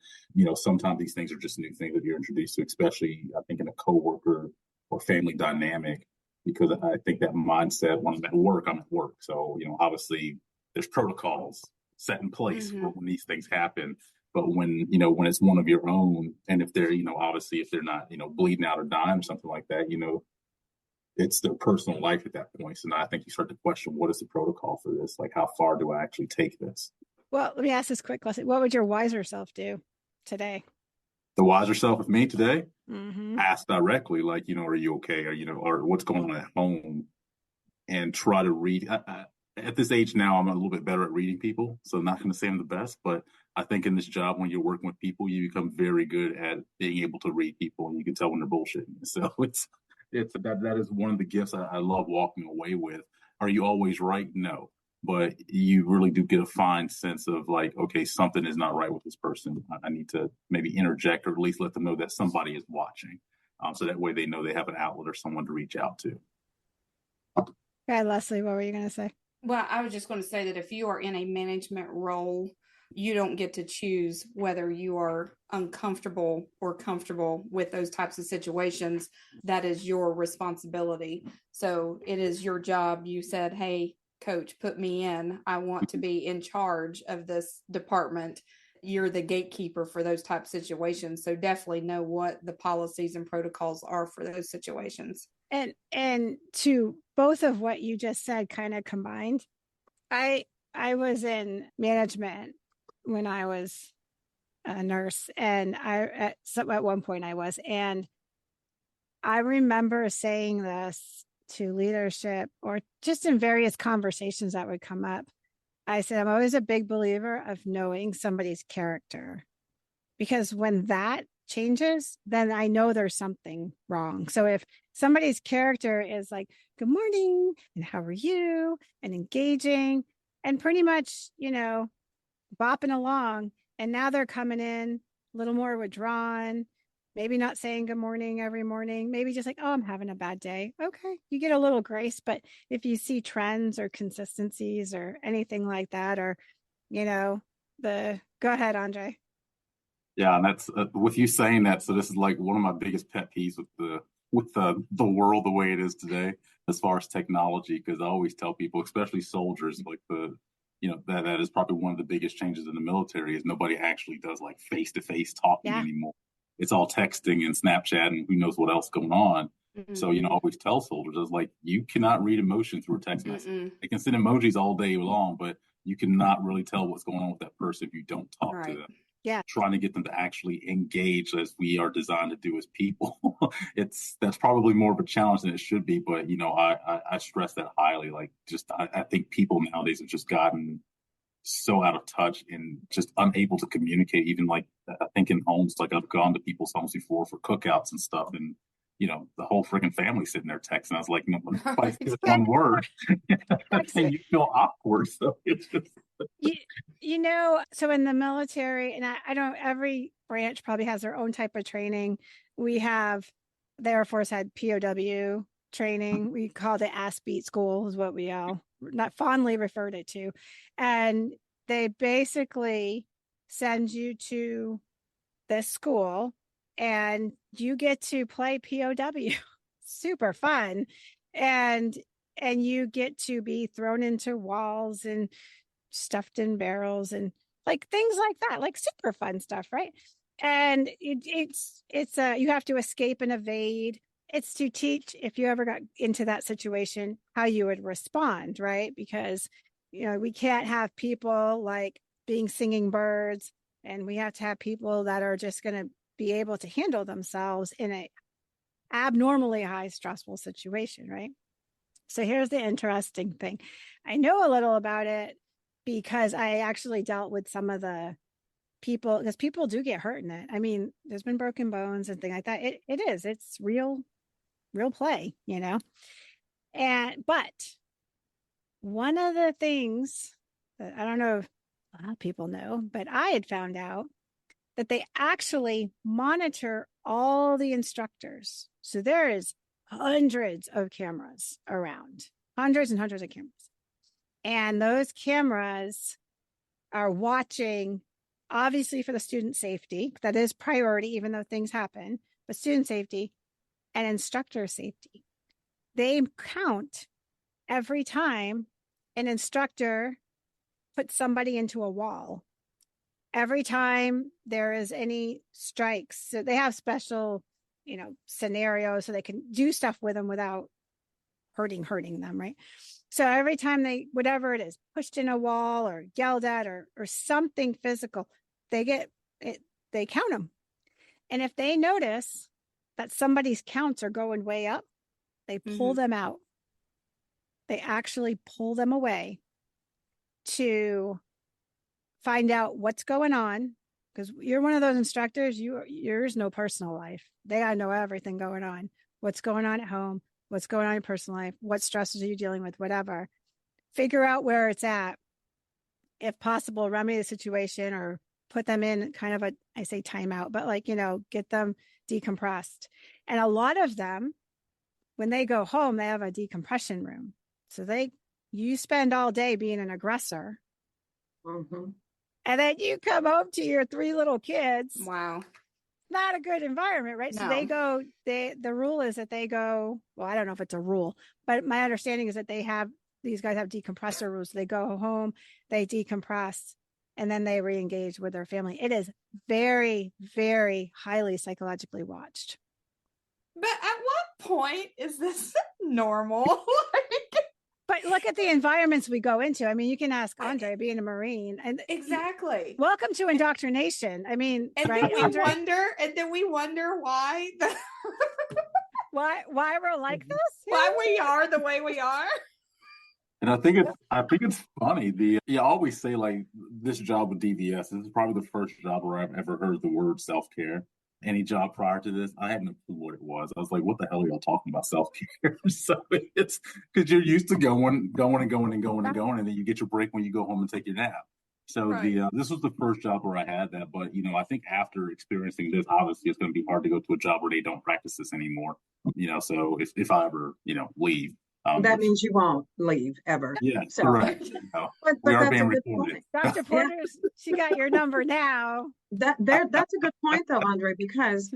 sometimes these things are just new things that you're introduced to, especially, I think, in a coworker or family dynamic, because I think that mindset, when I'm at work, I'm at work. So, obviously there's protocols set in place for when these things happen. But when it's one of your own, and if they're, obviously if they're not, bleeding out or dying or something like that, it's their personal life at that point. So now I think you start to question, what is the protocol for this? Like, how far do I actually take this? Well, let me ask this quick question. What would your wiser self do today? The wiser self of me today? Ask directly, like, are you okay? Or what's going on at home? And try to read. At this age now, I'm a little bit better at reading people. So I'm not going to say I'm the best, but I think in this job, when you're working with people, you become very good at being able to read people, and you can tell when they're bullshitting. So that is one of the gifts I love walking away with. Are you always right? No, but you really do get a fine sense of like, okay, something is not right with this person. I need to maybe interject, or at least let them know that somebody is watching. So that way they know they have an outlet or someone to reach out to. Okay, Leslie, what were you going to say? Well, I was just going to say that if you are in a management role, you don't get to choose whether you are uncomfortable or comfortable with those types of situations. That is your responsibility. So it is your job. You said, hey, coach, put me in. I want to be in charge of this department. You're the gatekeeper for those type of situations. So definitely know what the policies and protocols are for those situations. And to both of what you just said kind of combined, I was in management when I was a nurse, and at one point I was, and I remember saying this to leadership or just in various conversations that would come up. I said, I'm always a big believer of knowing somebody's character, because when that changes, then I know there's something wrong. So if somebody's character is like, good morning, and how are you, and engaging, and pretty much, bopping along, and now they're coming in a little more withdrawn, maybe not saying good morning every morning, maybe just like, oh, I'm having a bad day. Okay, you get a little grace. But if you see trends or consistencies or anything like that, or, go ahead, Andre. Yeah, and that's with you saying that. So this is like one of my biggest pet peeves with the world the way it is today, as far as technology. Because I always tell people, especially soldiers, like that is probably one of the biggest changes in the military is nobody actually does like face to face talking anymore. It's all texting and Snapchat and who knows what else going on. So I always tell soldiers, I was like, you cannot read emotion through a text message. They can send emojis all day long, but you cannot really tell what's going on with that person if you don't talk to them. Yeah. Trying to get them to actually engage as we are designed to do as people. That's probably more of a challenge than it should be. But, I stress that highly. Like, I think people nowadays have just gotten so out of touch and just unable to communicate. Even like, I think in homes, like I've gone to people's homes before for cookouts and stuff. And, the whole freaking family sitting there texting. I was like, no, nobody says one word. And you feel awkward. So it's just. So in the military, and I don't, every branch probably has their own type of training. The Air Force had POW training. We called it Ass Beat School, is what we all not fondly referred it to. And they basically send you to this school and you get to play POW. Super fun. and you get to be thrown into walls and stuffed in barrels and like things like that, like super fun stuff, right? And it's you have to escape and evade. It's to teach, if you ever got into that situation, how you would respond, right? Because we can't have people like being singing birds, and we have to have people that are just going to be able to handle themselves in a abnormally high stressful situation, right? So here's the interesting thing. I know a little about it because I actually dealt with some of the people, because people do get hurt in it. I mean, there's been broken bones and things like that. It's real play, but one of the things that I don't know if a lot of people know, but I had found out that they actually monitor all the instructors. So there is hundreds of cameras around, hundreds and hundreds of cameras. And those cameras are watching, obviously, for the student safety. That is priority, even though things happen, but student safety and instructor safety. They count every time an instructor puts somebody into a wall. Every time there is any strikes, so they have special, scenarios so they can do stuff with them without hurting them, right? So every time they, whatever it is, pushed in a wall or yelled at or something physical, they get it, they count them. And if they notice that somebody's counts are going way up, they pull them out. They actually pull them away to find out what's going on, because you're one of those instructors, yours no personal life. They gotta know everything going on. What's going on at home, what's going on in your personal life, what stresses are you dealing with, whatever. Figure out where it's at. If possible, remedy the situation or put them in kind of I say timeout, but get them decompressed. And a lot of them, when they go home, they have a decompression room. So you spend all day being an aggressor. And then you come home to your 3 little kids. Wow. Not a good environment, right? No. So the rule is that they go, well, I don't know if it's a rule, but my understanding is that these guys have decompressor rules. They go home, they decompress, and then they re-engage with their family. It is very, very highly psychologically watched. But at what point is this normal? But look at the environments we go into. I mean, you can ask Andre, being a Marine, and exactly. Welcome to indoctrination. I mean, and right, then we wonder why why we're like this, why we are the way we are. And I think it's funny. You always say like this job with DVS. This is probably the first job where I've ever heard the word self-care. Any job prior to this, I had no clue what it was. I was like, what the hell are y'all talking about self-care? So it's because you're used to going, and then you get your break when you go home and take your nap. So right. This was the first job where I had that. But, I think after experiencing this, obviously it's going to be hard to go to a job where they don't practice this anymore. So if I ever, leave. That means you won't leave ever. Yeah, so, correct. But we are that's being a good recorded. point. Dr. Porter's, she got your number now. That's a good point, though, Andre, because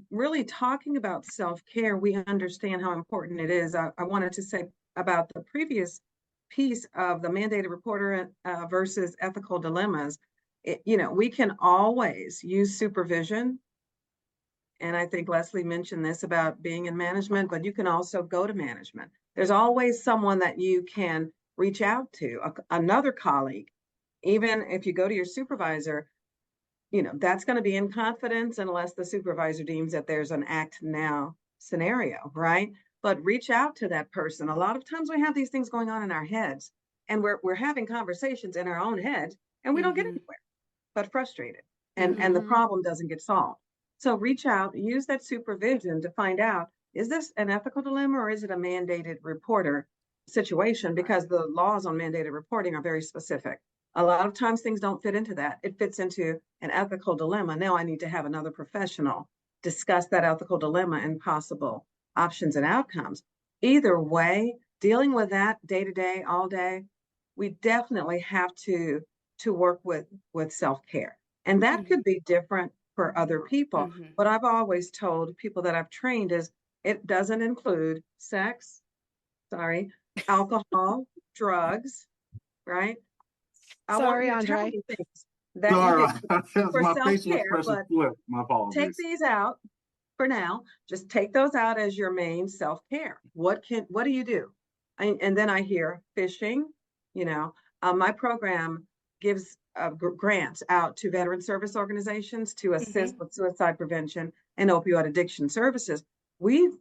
really talking about self-care, we understand how important it is. I wanted to say about the previous piece of the mandated reporter versus ethical dilemmas. We can always use supervision. And I think Leslie mentioned this about being in management, but you can also go to management. There's always someone that you can reach out to, another colleague. Even if you go to your supervisor, that's going to be in confidence unless the supervisor deems that there's an act now scenario, right? But reach out to that person. A lot of times we have these things going on in our heads, and we're having conversations in our own heads, and we don't get anywhere, but frustrated, and the problem doesn't get solved. So reach out, use that supervision to find out, is this an ethical dilemma or is it a mandated reporter situation? Because the laws on mandated reporting are very specific. A lot of times things don't fit into that. It fits into an ethical dilemma. Now I need to have another professional discuss that ethical dilemma and possible options and outcomes. Either way, dealing with that day to day, all day, we definitely have to work with self-care. And that could be different for other people. What I've always told people that I've trained is It doesn't include sex, alcohol, drugs, right? I want Sorry, you to tell Andre. me things that you Sorry, do for my facial self-care, expression but flipped. My take apologies. these out for now. Just take those out as your main self-care. What do you do? And then I hear fishing, you know, my program gives grants out to veteran service organizations to assist with suicide prevention and opioid addiction services. We've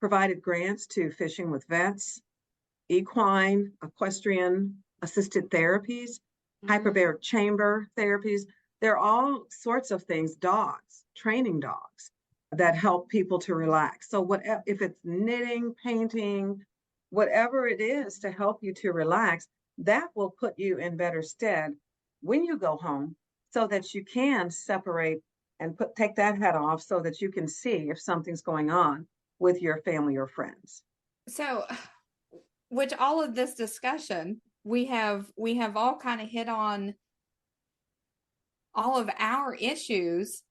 provided grants to fishing with vets, equine, equestrian assisted therapies, hyperbaric chamber therapies. There are all sorts of things, dogs, training dogs that help people to relax. So whatever, if it's knitting, painting, whatever it is to help you to relax, that will put you in better stead when you go home so that you can separate and take that head off so that you can see if something's going on with your family or friends. So, with all of this discussion, we have all kind of hit on all of our issues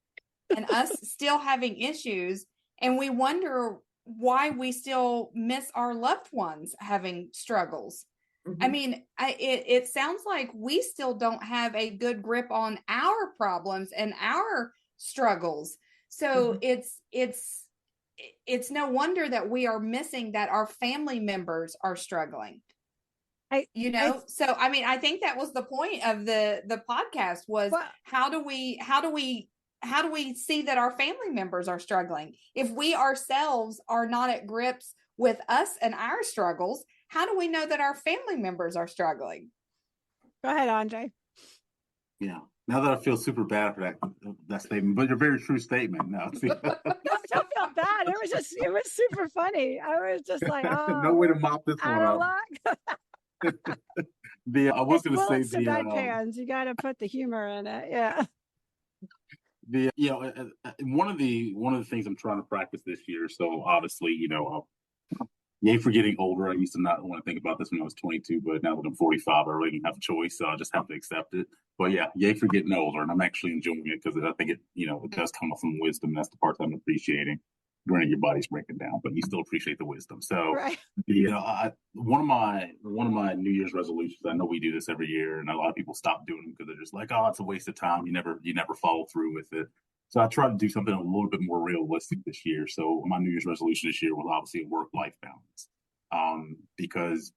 and us still having issues, and we wonder why we still miss our loved ones having struggles. I mean, it sounds like we still don't have a good grip on our problems and our struggles. So it's no wonder that we are missing that our family members are struggling. So I mean, I think that was the point of the podcast was how do we see that our family members are struggling? If we ourselves are not at grips with us and our struggles, how do we know that our family members are struggling? Go ahead, Andre. Yeah. Now that I feel super bad for that statement, but a very true statement. No, don't feel bad. It was super funny. I was just like, oh, no way to mop this one up. I was going to say the bedpans. You got to put the humor in it. Yeah. One of the things I'm trying to practice this year. So obviously, yay for getting older. I used to not want to think about this when I was 22, but now that I'm 45, I really don't have a choice. So I just have to accept it. But yeah, yay for getting older, and I'm actually enjoying it because I think it does come with some wisdom. That's the part that I'm appreciating. Granted, your body's breaking down, but you still appreciate the wisdom. So, right. One of my New Year's resolutions. I know we do this every year, and a lot of people stop doing them because they're just like, "Oh, it's a waste of time. You never follow through with it." So I tried to do something a little bit more realistic this year. So my New Year's resolution this year was obviously a work-life balance, because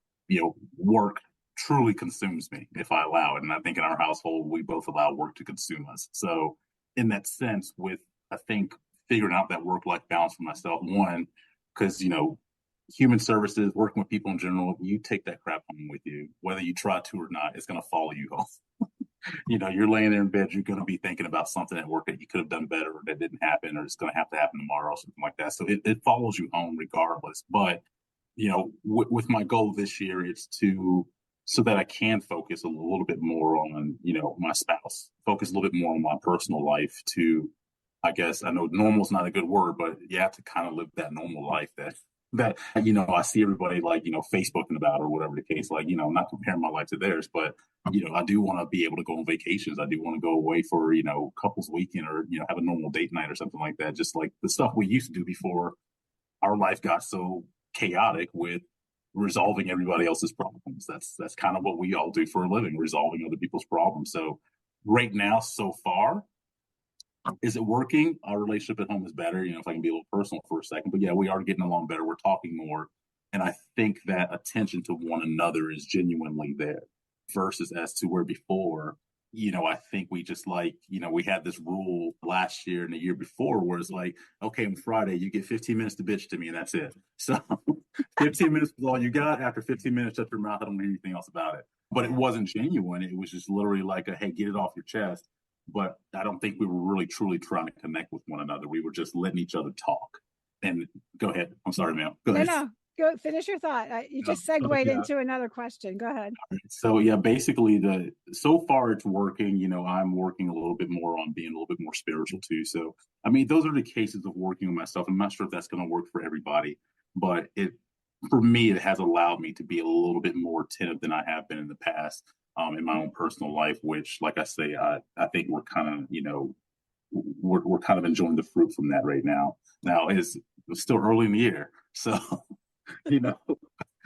work truly consumes me if I allow it, and I think in our household we both allow work to consume us. So in that sense, I think figuring out that work-life balance for myself, one, because human services, working with people in general, you take that crap home with you, whether you try to or not. It's going to follow you home. You're laying there in bed, you're going to be thinking about something at work that you could have done better or that didn't happen, or it's going to have to happen tomorrow or something like that. So it follows you home regardless. But, with my goal this year, it's so that I can focus a little bit more on, my spouse, focus a little bit more on my personal life I guess I know normal is not a good word, but you have to kind of live that normal life that I see everybody Facebooking about or whatever the case, not comparing my life to theirs, but I do want to be able to go on vacations. I do want to go away for couples weekend or have a normal date night or something like that, just like the stuff we used to do before our life got so chaotic with resolving everybody else's problems. That's kind of what we all do for a living, resolving other people's problems. So right now, so far, is it working? Our relationship at home is better, if I can be a little personal for a second. But yeah, we are getting along better. We're talking more. And I think that attention to one another is genuinely there versus as to where before, I think we just we had this rule last year and the year before where it's like, okay, on Friday, you get 15 minutes to bitch to me and that's it. So 15 minutes was all you got. After 15 minutes, shut your mouth. I don't hear anything else about it. But it wasn't genuine. It was just literally like hey, get it off your chest. But I don't think we were really truly trying to connect with one another. We were just letting each other talk. And go ahead. I'm sorry, ma'am. Go ahead. No. Go finish your thought. You just segued into another question. Go ahead. So yeah, basically so far it's working. I'm working a little bit more on being a little bit more spiritual too. So I mean, those are the cases of working on myself. I'm not sure if that's going to work for everybody, but for me, it has allowed me to be a little bit more attentive than I have been in the past. In my own personal life, which, like I say, I think we're kind of, we're kind of enjoying the fruit from that right now. Now, is was still early in the year. So, you know,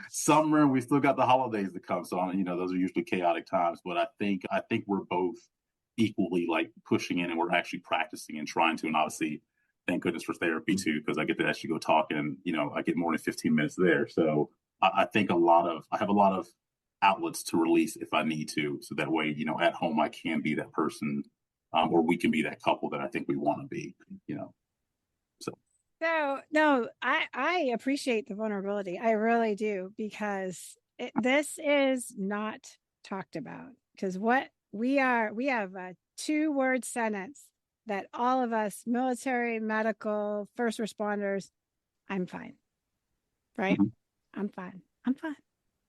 summer, we still got the holidays to come. So, you know, those are usually chaotic times. But I think we're both equally like pushing in, and we're actually practicing and trying to. And obviously, thank goodness for therapy too, because I get to actually go talk, and you know, I get more than 15 minutes there. So I think I have a lot of outlets to release if I need to. So that way, you know, at home I can be that person, or we can be that couple that I think we want to be. You know, so. No, I appreciate the vulnerability. I really do, because this is not talked about. Because what we have a 2-word sentence that all of us, military, medical, first responders, I'm fine, right? Mm-hmm. I'm fine. I'm fine.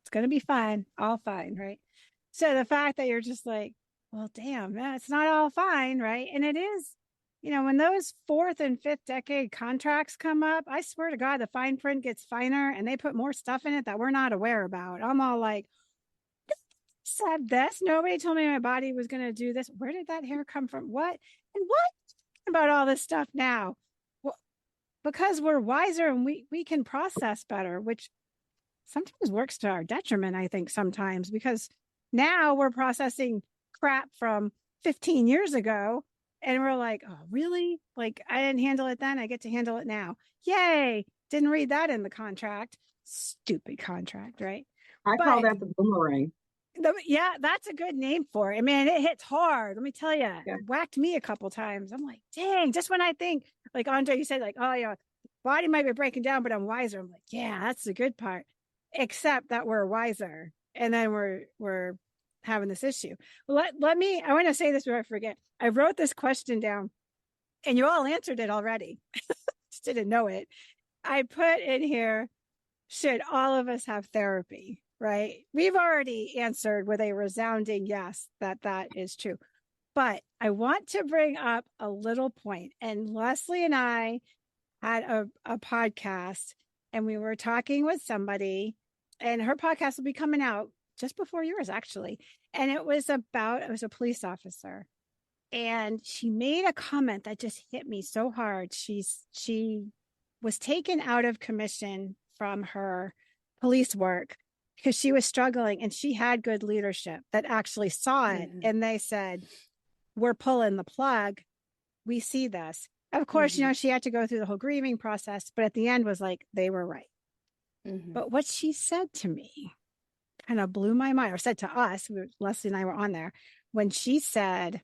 It's going to be fine. All fine, right? So the fact that you're just like, well, damn, it's not all fine, right? And it is. You know, when those 4th and 5th decade contracts come up, I swear to God, the fine print gets finer and they put more stuff in it that we're not aware about. I'm all like, said this. Nobody told me my body was going to do this. Where did that hair come from? What? And what about all this stuff now? Well, because we're wiser and we can process better, which sometimes works to our detriment, I think, sometimes, because now we're processing crap from 15 years ago. And we're like, oh, really? Like, I didn't handle it then. I get to handle it now. Yay. Didn't read that in the contract. Stupid contract, right? I call But that the boomerang. yeah, that's a good name for it. I mean, it hits hard. Let me tell you, Yeah. it whacked me a couple times. I'm like, dang, just when I think, like Andre, you said, like, oh, yeah, body might be breaking down, but I'm wiser. I'm like, yeah, that's the good part. Except that we're wiser. And then we're having this issue. Let me, I want to say this before I forget. I wrote this question down and you all answered it already. Just didn't know it. I put in here, should all of us have therapy? Right? We've already answered with a resounding yes that is true. But I want to bring up a little point. And Leslie and I had a podcast, and we were talking with somebody, and her podcast will be coming out just before yours, actually. And it was a police officer. And she made a comment that just hit me so hard. She was taken out of commission from her police work because she was struggling, and she had good leadership that actually saw it. Mm-hmm. And they said, we're pulling the plug. We see this. Of course, mm-hmm. You know, she had to go through the whole grieving process, but at the end was like, they were right. Mm-hmm. But what she said to me kind of blew my mind, or said to us, Leslie and I were on there, when she said,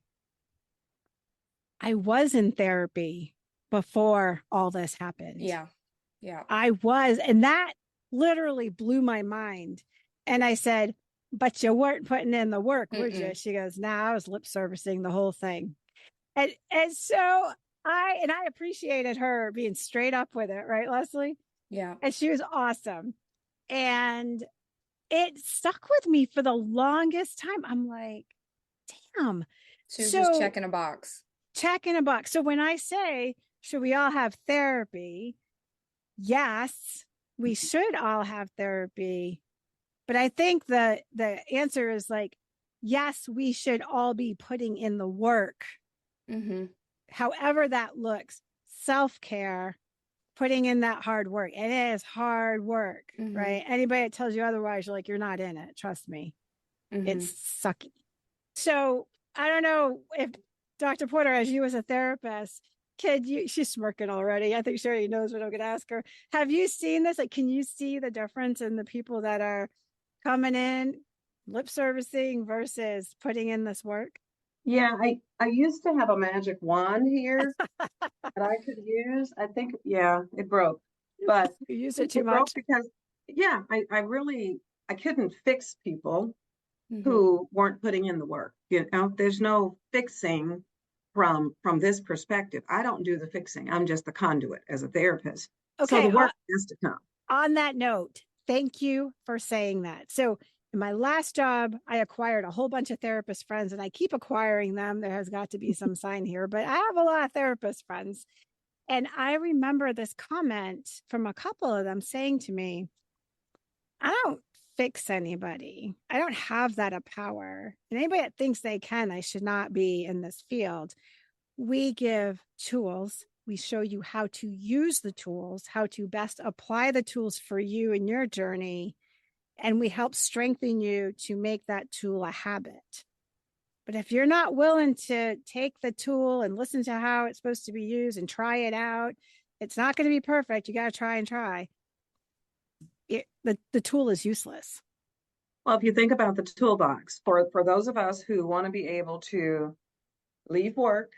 I was in therapy before all this happened. Yeah. Yeah. I was. And that literally blew my mind. And I said, but you weren't putting in the work, were you? She goes, I was lip servicing the whole thing. And so I appreciated her being straight up with it, right, Leslie? Yeah. And she was awesome. And it stuck with me for the longest time. I'm like, damn. She was just checking a box. So when I say, should we all have therapy? Yes, we should all have therapy. But I think the answer is like, yes, we should all be putting in the work. Mm-hmm. However that looks, self-care, putting in that hard work. It is hard work, mm-hmm. right? Anybody that tells you otherwise, you're like, you're not in it. Trust me. Mm-hmm. It's sucky. So I don't know if Dr. Porter, as you as a therapist, she's smirking already. I think she already knows what I'm going to ask her. Have you seen this? Like, can you see the difference in the people that are coming in, lip servicing versus putting in this work? Yeah, I used to have a magic wand here that I could use. I think, yeah, it broke. But you use it too much? Because, yeah, I couldn't fix people who weren't putting in the work. You know, there's no fixing from this perspective. I don't do the fixing. I'm just the conduit as a therapist. Okay, so the work has to come. On that note, thank you for saying that. So in my last job, I acquired a whole bunch of therapist friends, and I keep acquiring them. There has got to be some sign here, but I have a lot of therapist friends. And I remember this comment from a couple of them saying to me, I don't fix anybody. I don't have that power. And anybody that thinks they can, I should not be in this field. We give tools We show you how to use the tools, how to best apply the tools for you in your journey. And we help strengthen you to make that tool a habit. But if you're not willing to take the tool and listen to how it's supposed to be used and try it out, it's not going to be perfect. You got to try and try. The tool is useless. Well, if you think about the toolbox, for those of us who want to be able to leave work,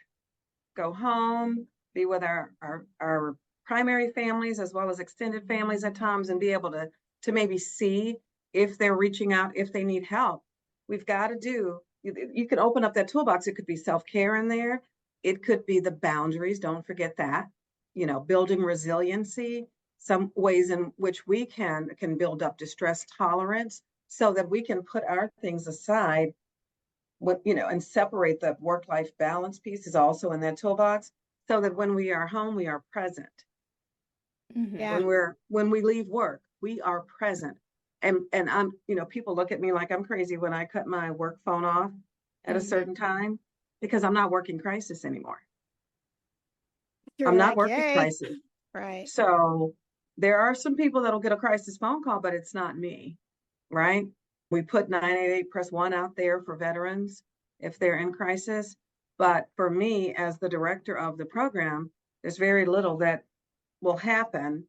go home, be with our primary families as well as extended families at times, and be able to maybe see if they're reaching out, if they need help, we've got to do, you can open up that toolbox. It could be self-care in there. It could be the boundaries. Don't forget that, building resiliency, some ways in which we can build up distress tolerance so that we can put our things aside, and separate. The work-life balance piece is also in that toolbox, so that when we are home, we are present. Mm-hmm. Yeah. When we leave work, we are present. And I'm, people look at me like I'm crazy when I cut my work phone off at a certain time, because I'm not working crisis anymore. You're I'm not like, working yay. crisis. Right. So there are some people that'll get a crisis phone call, but it's not me, right? We put 988 press 1 out there for veterans if they're in crisis. But for me, as the director of the program, there's very little that will happen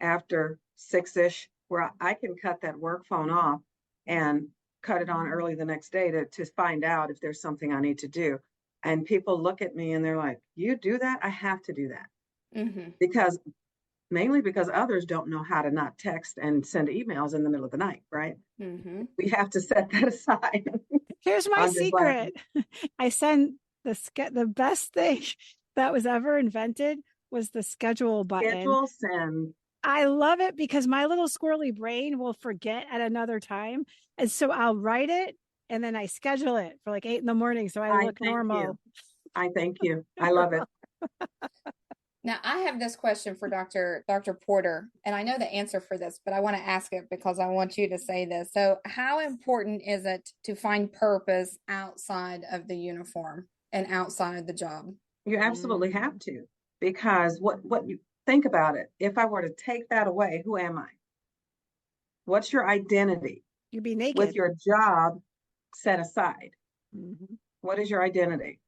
after 6-ish, where I can cut that work phone off and cut it on early the next day to find out if there's something I need to do. And people look at me and they're like, you do that? I have to do that. Mm-hmm. Mainly because others don't know how to not text and send emails in the middle of the night, right? Mm-hmm. We have to set that aside. Here's my secret. I send the best thing that was ever invented was the schedule button. Schedule send. I love it because my little squirrely brain will forget at another time. And so I'll write it and then I schedule it for like 8 a.m. so I look normal. I thank you. I love it. Now, I have this question for Dr. Porter, and I know the answer for this, but I want to ask it because I want you to say this. So, how important is it to find purpose outside of the uniform and outside of the job? You absolutely have to, because what you think about it, if I were to take that away, who am I? What's your identity? You'd be naked. With your job set aside. Mm-hmm. What is your identity?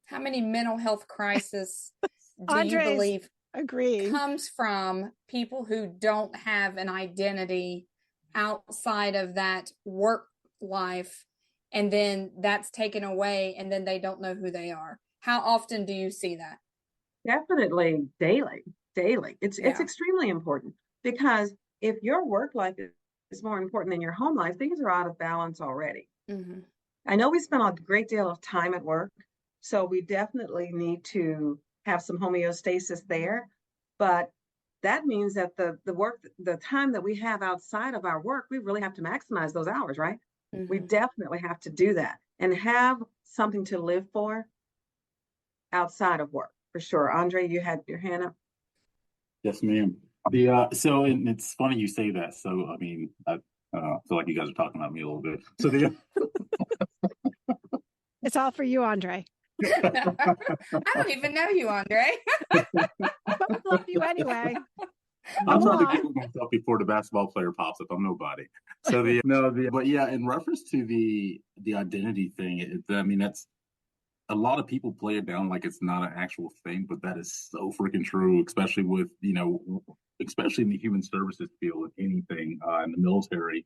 How many mental health crises do Andres, you believe comes from people who don't have an identity outside of that work life, and then that's taken away and then they don't know who they are? How often do you see that? Definitely daily. It's extremely important, because if your work life is more important than your home life, things are out of balance already. Mm-hmm. I know we spend a great deal of time at work, so we definitely need to have some homeostasis there. But that means that the time that we have outside of our work, we really have to maximize those hours, right? Mm-hmm. We definitely have to do that and have something to live for outside of work, for sure. Andre, you had your hand up. Yes, ma'am. So and it's funny you say that. So I mean, I feel like you guys are talking about me a little bit. So it's all for you, Andre. I don't even know you, Andre. But we love you anyway. I'm trying to Google myself before the basketball player pops up. I'm nobody. So but yeah, in reference to the identity thing, I mean, that's a lot of people play it down like it's not an actual thing, but that is so freaking true, especially with, especially in the human services field, anything in the military.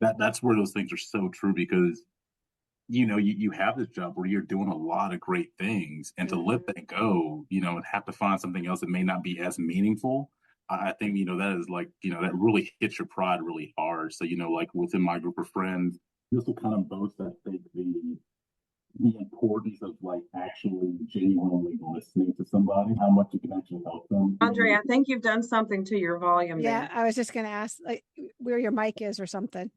That's where those things are so true, because you have this job where you're doing a lot of great things, and to let that go, and have to find something else that may not be as meaningful. I think, that is like, that really hits your pride really hard. So, like within my group of friends, this will kind of boast, I think, the importance of like actually genuinely listening to somebody, how much you can actually help them. Andre, I think you've done something to your volume. Yeah, there. I was just going to ask where your mic is or something.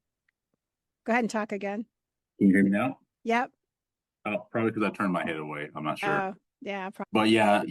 Go ahead and talk again. Can you hear me now? Yep. Probably because I turned my head away. I'm not sure. Yeah. But yeah,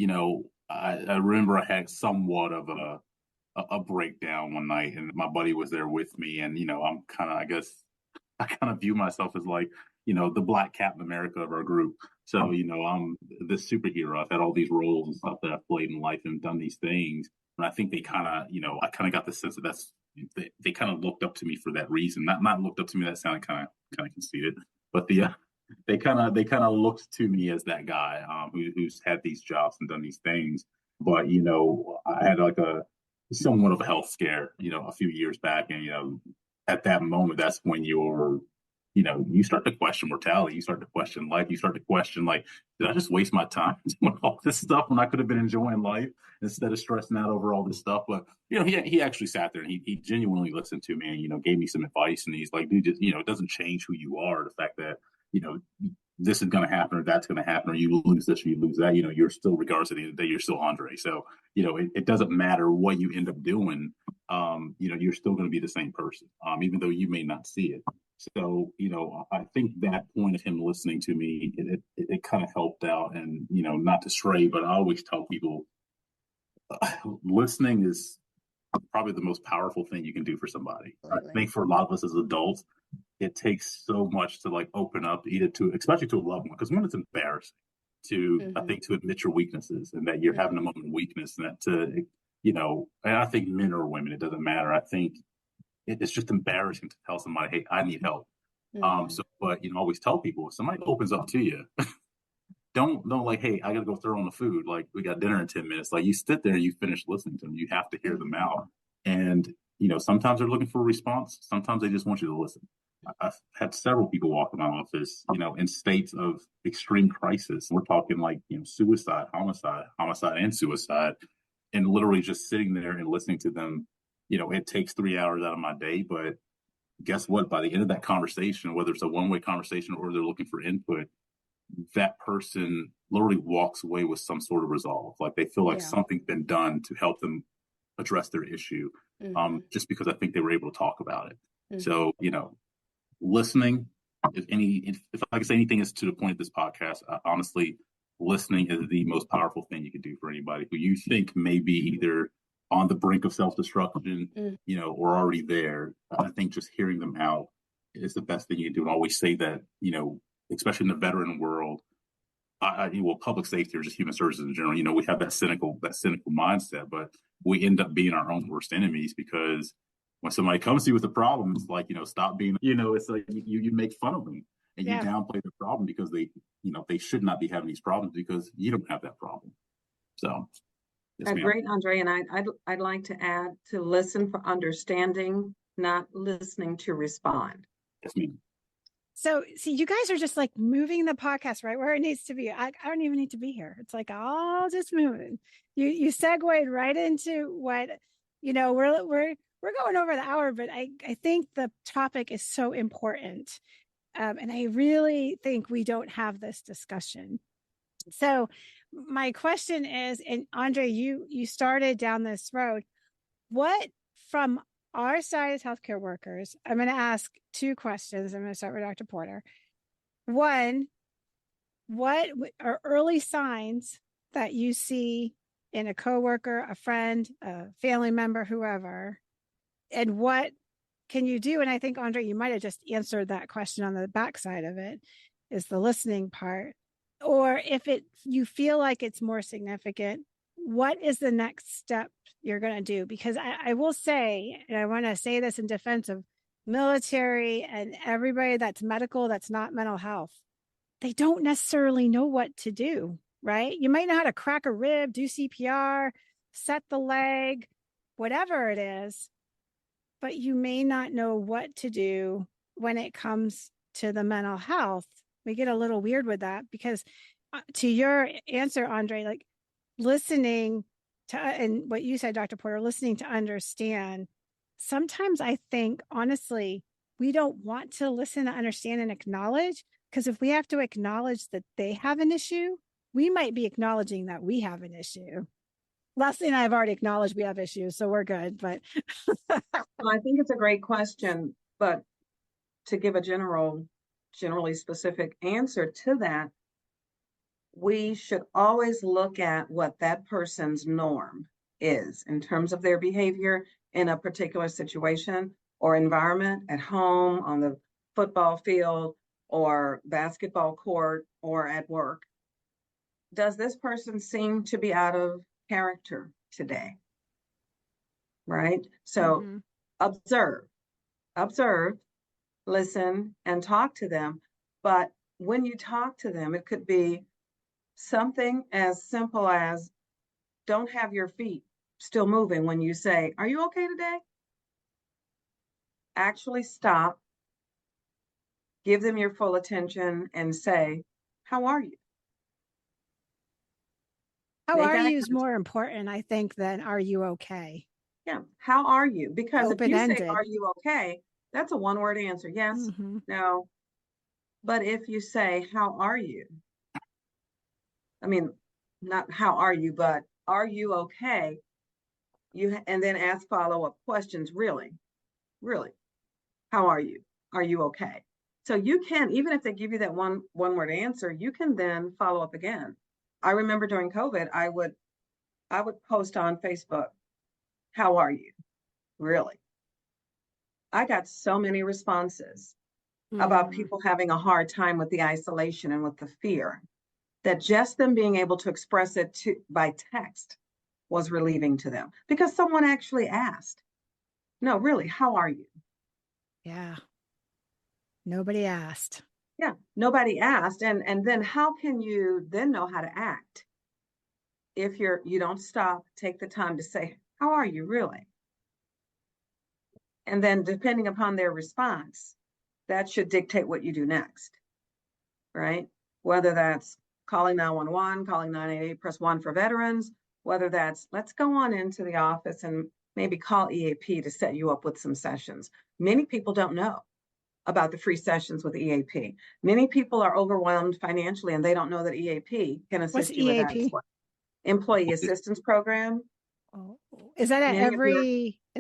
I remember I had somewhat of a breakdown one night, and my buddy was there with me, and I kind of view myself as like, the black Captain America of our group. So, I'm this superhero. I've had all these roles and stuff that I've played in life and done these things. And I think they kind of, I kind of got the sense that they kind of looked up to me for that reason. Not looked up to me. That sounded kind of conceited, but they kind of looked to me as that guy who's had these jobs and done these things. But I had like a somewhat of a health scare, a few years back, and at that moment, that's when you start to question mortality, you start to question life, you start to question, like, did I just waste my time doing all this stuff when I could have been enjoying life instead of stressing out over all this stuff? But he actually sat there and he genuinely listened to me and gave me some advice, and he's like, dude, just, it doesn't change who you are. The fact that this is going to happen or that's going to happen, or you lose this or you lose that, you're still, regardless of the end of the day, you're still Andre. So it doesn't matter what you end up doing. You're still going to be the same person, even though you may not see it. So, I think that point of him listening to me, it kind of helped out. And, not to stray, but I always tell people listening is probably the most powerful thing you can do for somebody. I think for a lot of us as adults, it takes so much to like open up especially to a loved one. Because when it's embarrassing I think to admit your weaknesses and that you're having a moment of weakness, and that and I think men or women, it doesn't matter. I think it's just embarrassing to tell somebody, hey, I need help. But I always tell people, if somebody opens up to you, don't like, hey, I gotta go throw on the food, like we got dinner in 10 minutes. Like, you sit there and you finish listening to them. You have to hear them out. And sometimes they're looking for a response, sometimes they just want you to listen. I've had several people walk in my office, in states of extreme crisis. We're talking like, suicide, homicide and suicide, and literally just sitting there and listening to them. It takes 3 hours out of my day, but guess what? By the end of that conversation, whether it's a one-way conversation or they're looking for input, that person literally walks away with some sort of resolve. Like, they feel like something's been done to help them address their issue, just because I think they were able to talk about it. So, listening, if I can say anything is to the point of this podcast, honestly, listening is the most powerful thing you can do for anybody who you think may be either on the brink of self-destruction, or already there. I think just hearing them out is the best thing you can do. And I always say that, especially in the veteran world, public safety or just human services in general, we have that cynical mindset, but we end up being our own worst enemies, because when somebody comes to you with a problem, it's like, stop being, it's like you make fun of them and you downplay the problem because they should not be having these problems because you don't have that problem. So. Yes, great, Andre. And I'd like to add, to listen for understanding, not listening to respond. Yes, ma'am. So, see, you guys are just like moving the podcast right where it needs to be. I don't even need to be here. It's like all just moving. You segued right into what, we're going over the hour, but I think the topic is so important. And I really think we don't have this discussion. So my question is, and Andre, you started down this road. What, from our side as healthcare workers, I'm going to ask two questions. I'm going to start with Dr. Porter. One, what are early signs that you see in a coworker, a friend, a family member, whoever, and what can you do? And I think, Andre, you might have just answered that question on the backside of it, is the listening part. Or if you feel like it's more significant, what is the next step you're going to do? Because I will say, and I want to say this in defense of military and everybody that's medical, that's not mental health, they don't necessarily know what to do, right? You might know how to crack a rib, do CPR, set the leg, whatever it is, but you may not know what to do when it comes to the mental health. We get a little weird with that because to your answer, Andre, like listening to, and what you said, Dr. Porter, listening to understand. Sometimes I think, honestly, we don't want to listen to understand and acknowledge, because if we have to acknowledge that they have an issue, we might be acknowledging that we have an issue. Leslie and I have already acknowledged we have issues, so we're good. But well, I think it's a great question, but to give a generally specific answer to that, we should always look at what that person's norm is in terms of their behavior in a particular situation or environment, at home, on the football field, or basketball court or at work. Does this person seem to be out of character today? Right? So observe, listen, and talk to them. But when you talk to them, it could be something as simple as don't have your feet still moving when you say, "Are you okay today?" Actually stop, give them your full attention, and say, "How are you?" How They are gotta you is more important, I think, than are you okay? Yeah. How are you? Because if Open you say, ended. "Are you okay?" That's a one-word answer. Yes, no. But if you say, "How are you?" I mean, not how are you, but are you okay? And then ask follow-up questions. Really, really, how are you? Are you okay? So you can, even if they give you that one-word answer, you can then follow up again. I remember during COVID, I would post on Facebook, "How are you?" Really. I got so many responses about people having a hard time with the isolation and with the fear, that just them being able to express it by text was relieving to them because someone actually asked, "No, really, how are you?" Yeah. Nobody asked. Yeah, nobody asked. And then how can you then know how to act if you don't stop, take the time to say, "How are you really?" And then depending upon their response, that should dictate what you do next, right? Whether that's calling 911, calling 988, press 1 for veterans, whether that's let's go on into the office and maybe call EAP to set you up with some sessions. Many people don't know about the free sessions with EAP. Many people are overwhelmed financially and they don't know that EAP can What's assist you with that as EAP? well. Employee Assistance Program. Oh, is that at Many of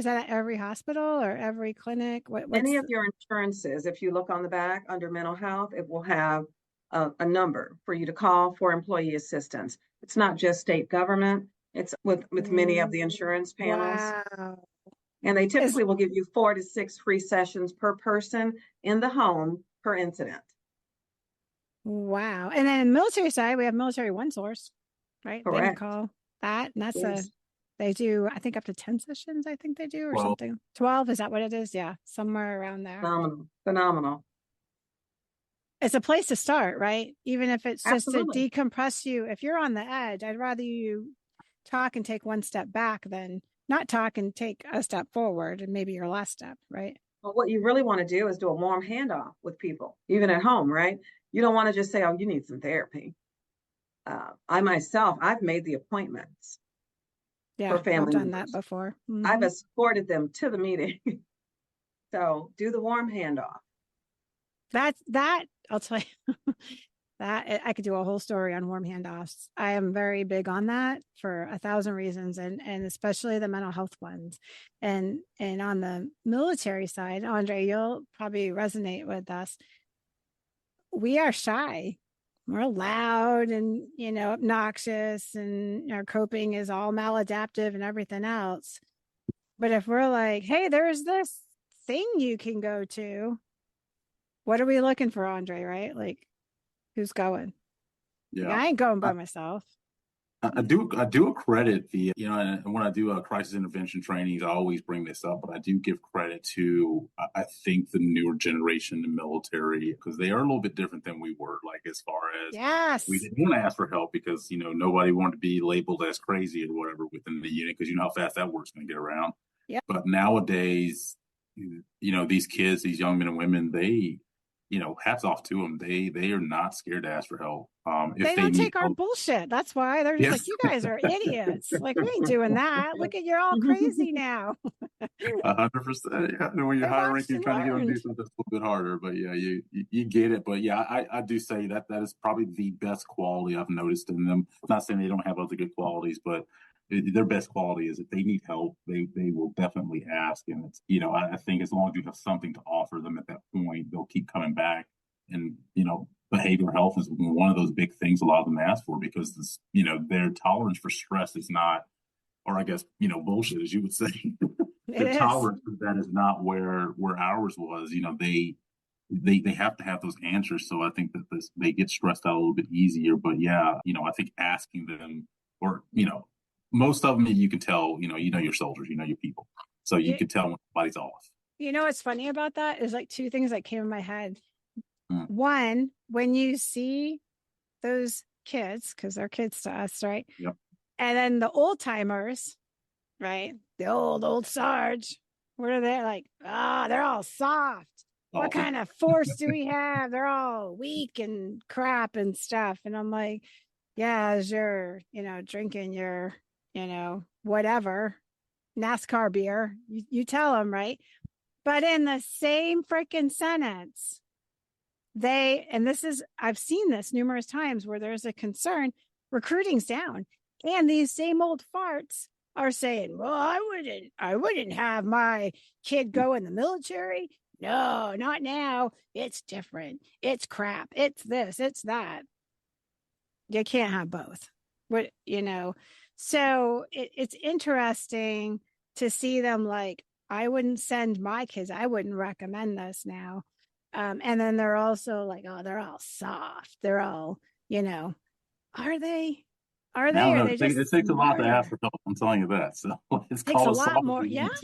your every hospital or every clinic? Many of your insurances, if you look on the back under mental health, it will have a number for you to call for employee assistance. It's not just state government. It's with many of the insurance panels. Wow. And they Is typically will give you 4 to 6 free sessions per person in the home per incident. Wow. And then in the military side, we have military one source, right? They can Correct. call that. And Yes. they do, I think up to 10 sessions, I think they do, or Well, something. 12, is that what it is? Yeah. Somewhere around there. Phenomenal. Phenomenal. It's a place to start, right? Even if it's just to Absolutely. decompress you. If you're on the edge, I'd rather you talk and take one step back than not talk and take a step forward and maybe your last step, right? But what you really want to do is do a warm handoff with people, even at home, right? You don't want to just say, "Oh, you need some therapy." I myself, I've made the appointments Yeah, for I've family done that members. before. I've escorted them to the meeting. So do the warm handoff. That I'll tell you that I could do a whole story on warm handoffs. I am very big on that for 1,000 reasons, and especially the mental health ones. And on the military side, Andre, you'll probably resonate with us. We are shy. We're loud and obnoxious, and our coping is all maladaptive and everything else. But if we're like, "Hey, there's this thing you can go to," what are we looking for, Andre? Right? Like, who's going? Like, yeah. I ain't going by myself. I do credit and when I do crisis intervention trainings, I always bring this up, but I do give credit to, I think, the newer generation in the military, because they are a little bit different than we were, like as far as we Yes. didn't want to ask for help because, nobody wanted to be labeled as crazy or whatever within the unit, because you know how fast that work's going to get around. Yep. But nowadays, these kids, these young men and women, they, hats off to them. They are not scared to ask for help. They If they don't need take our help. bullshit. That's why they're just Yeah. like, "You guys are idiots. Like, we ain't doing that. Look at, you're all crazy now." 100%. Yeah. And when you're They higher ranking, watched you're and trying to get them to do learned. something that's a little bit harder. But yeah, you get it. But yeah, I do say that is probably the best quality I've noticed in them. I'm not saying they don't have other good qualities, but their best quality is if they need help, they will definitely ask. And it's, I think as long as you have something to offer them at that point, they'll keep coming back. And, behavioral health is one of those big things a lot of them ask for, because this, their tolerance for stress is not, or I guess, bullshit, as you would say. It Their is. tolerance for that is not where ours was. They they have to have those answers. So I think that they get stressed out a little bit easier. But yeah, I think asking them, or most of them you can tell, your soldiers, your people. So you can tell when somebody's off. What's funny about that is like two things that came in my head. Mm. One, when you see those kids, because they're kids to us, right? Yep. And then the old timers, right? The old Sarge, what are they like? They're all soft. What kind of force do we have? They're all weak and crap and stuff. And I'm like, yeah, as you're, drinking your, whatever, NASCAR beer, you tell them, right? But in the same freaking sentence, I've seen this numerous times where there's a concern, recruiting's down. And these same old farts are saying, well, I wouldn't have my kid go in the military. No, not now. It's different. It's crap. It's this, it's that. You can't have both. So it's interesting to see them like, I wouldn't send my kids. I wouldn't recommend this now. And then they're also like, oh, they're all soft. They're all, are they? Are they? I don't know. Are they just it takes a lot to smarter? ask for help. I'm telling you that. So it's Takes a called lot more. Yes.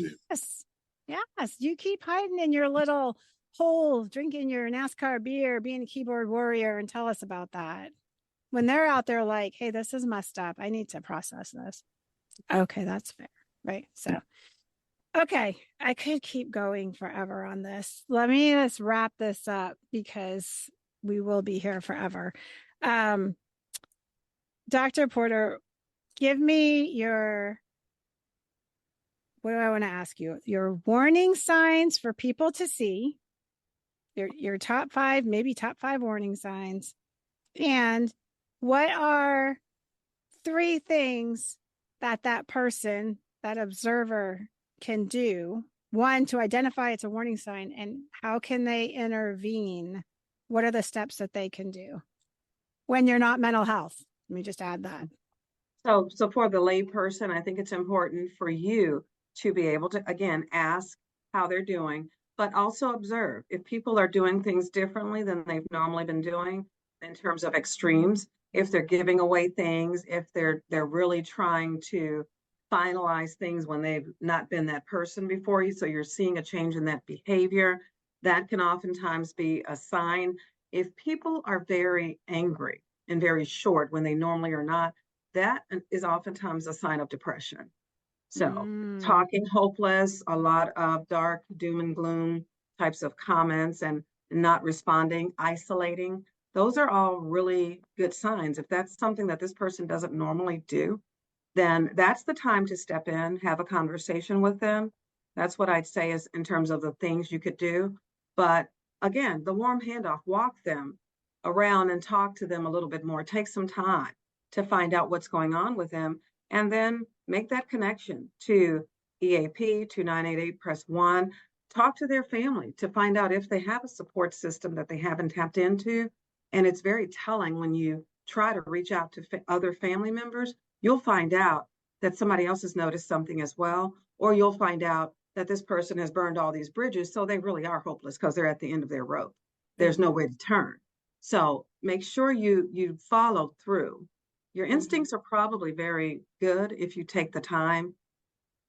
Yes. You keep hiding in your little hole, drinking your NASCAR beer, being a keyboard warrior, and tell us about that. When they're out there like, hey, this is messed up. I need to process this. Okay, that's fair. Right. So, okay, I could keep going forever on this. Let me just wrap this up because we will be here forever. Dr. Porter, give me what do I want to ask you? Your warning signs for people to see, your top 5, maybe top 5 warning signs. And what are 3 things that person, that observer can do? 1, to identify it's a warning sign, and how can they intervene? What are the steps that they can do when you're not mental health? Let me just add that. So for the lay person, I think it's important for you to be able to, again, ask how they're doing, but also observe if people are doing things differently than they've normally been doing in terms of extremes, if they're giving away things, if they're really trying to finalize things when they've not been that person before you. So you're seeing a change in that behavior. That can oftentimes be a sign. If people are very angry and very short when they normally are not, that is oftentimes a sign of depression. So talking hopeless, a lot of dark doom and gloom types of comments, and not responding, isolating, those are all really good signs. If that's something that this person doesn't normally do, then that's the time to step in, have a conversation with them. That's what I'd say is in terms of the things you could do. But again, the warm handoff, walk them around and talk to them a little bit more. Take some time to find out what's going on with them, and then make that connection to EAP 2988 press 1. Talk to their family to find out if they have a support system that they haven't tapped into. And it's very telling when you try to reach out to other family members, you'll find out that somebody else has noticed something as well, or you'll find out that this person has burned all these bridges, so they really are hopeless because they're at the end of their rope. There's no way to turn. So make sure you follow through. Your instincts are probably very good if you take the time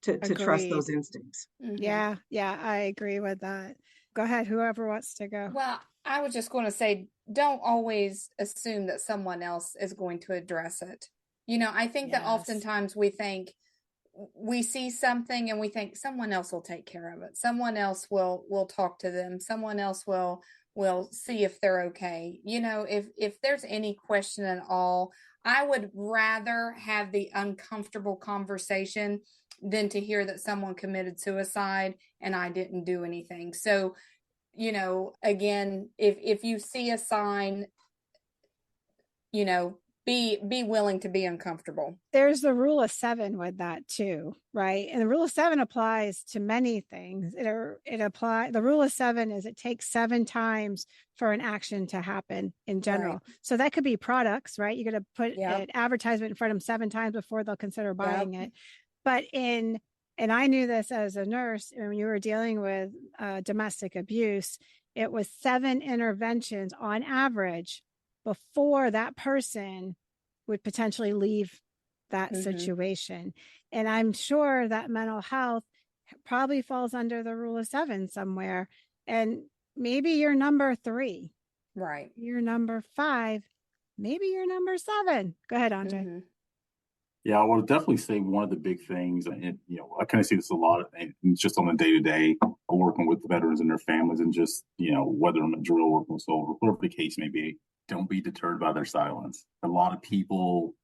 to trust those instincts. Yeah, I agree with that. Go ahead, whoever wants to go. Well, I was just going to say, don't always assume that someone else is going to address it. I think that oftentimes we see something and we think someone else will take care of it. Someone else will talk to them. Someone else will see if they're okay. If there's any question at all, I would rather have the uncomfortable conversation than to hear that someone committed suicide and I didn't do anything. So, again, if you see a sign, be willing to be uncomfortable. There's the rule of 7 with that too, right? And the rule of 7 applies to many things. The rule of 7 is it takes 7 times for an action to happen in general. Right. So that could be products, right? You're going to put an advertisement in front of them 7 times before they'll consider buying it. But and I knew this as a nurse, when you were dealing with domestic abuse, it was 7 interventions on average before that person would potentially leave that situation. And I'm sure that mental health probably falls under the rule of 7 somewhere. And maybe you're number 3. Right. You're number 5. Maybe you're number 7. Go ahead, Andre. Yeah, I would definitely say one of the big things, and I kind of see this a lot, and it's just on the day to day, working with the veterans and their families, and just whether I'm a drill working with soldiers, whatever the case may be, don't be deterred by their silence. A lot of people,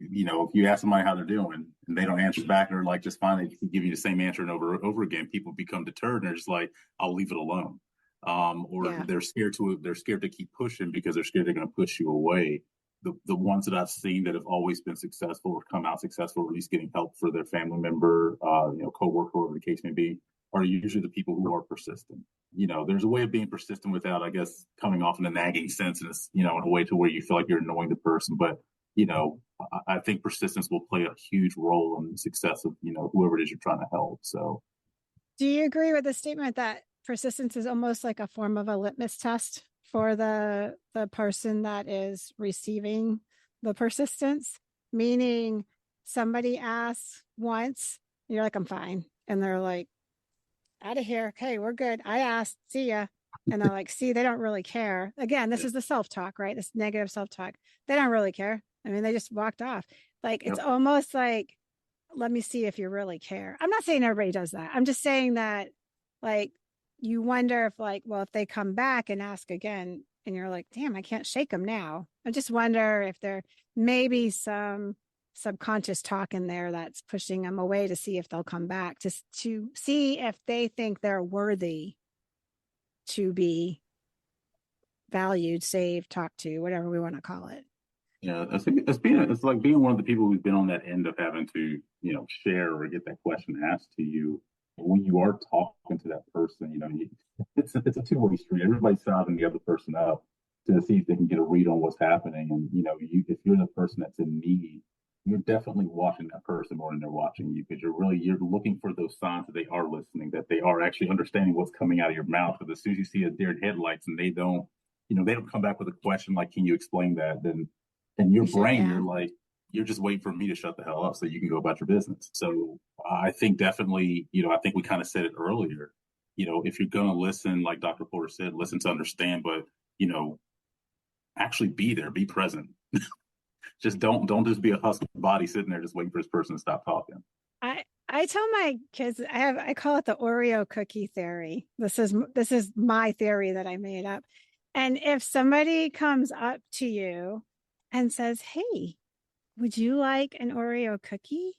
if you ask somebody how they're doing and they don't answer back, or like just finally give you the same answer and over and over again, people become deterred and they're just like, I'll leave it alone. They're scared to keep pushing because they're scared they're going to push you away. The ones that I've seen that have always been successful or come out successful, or at least getting help for their family member, coworker, whatever the case may be, are usually the people who are persistent. There's a way of being persistent without, I guess, coming off in a nagging sense, and in a way to where you feel like you're annoying the person. But I think persistence will play a huge role in the success of whoever it is you're trying to help. So, do you agree with the statement that persistence is almost like a form of a litmus test for the person that is receiving the persistence? Meaning somebody asks once, you're like, I'm fine. And they're like, out of here. Okay, we're good. I asked, see ya. And they're like, see, they don't really care. Again, this is the self-talk, right? This negative self-talk. They don't really care. I mean, they just walked off. Like, it's almost like, let me see if you really care. I'm not saying everybody does that. I'm just saying that, like, you wonder if, like, well, if they come back and ask again and you're like, damn, I can't shake them now. I just wonder if there may be some subconscious talk in there that's pushing them away to see if they'll come back, to see if they think they're worthy to be valued, saved, talked to, whatever we want to call it. Yeah, it's like being one of the people who's been on that end of having to, share or get that question asked to you. When you are talking to that person, it's a two-way street. Everybody's sizing the other person up to see if they can get a read on what's happening. And if you're the person that's in need, you're definitely watching that person more than they're watching you, because you're looking for those signs that they are listening, that they are actually understanding what's coming out of your mouth. Because as soon as you see a deer in headlights and they don't come back with a question like, "Can you explain that?" Then in your brain, you're like, you're just waiting for me to shut the hell up so you can go about your business. So I think definitely, I think we kind of said it earlier, if you're going to listen, like Dr. Porter said, listen to understand, but, actually be there, be present. Just don't just be a husky body sitting there just waiting for this person to stop talking. I tell my kids, I call it the Oreo cookie theory. This is my theory that I made up. And if somebody comes up to you and says, hey, would you like an Oreo cookie?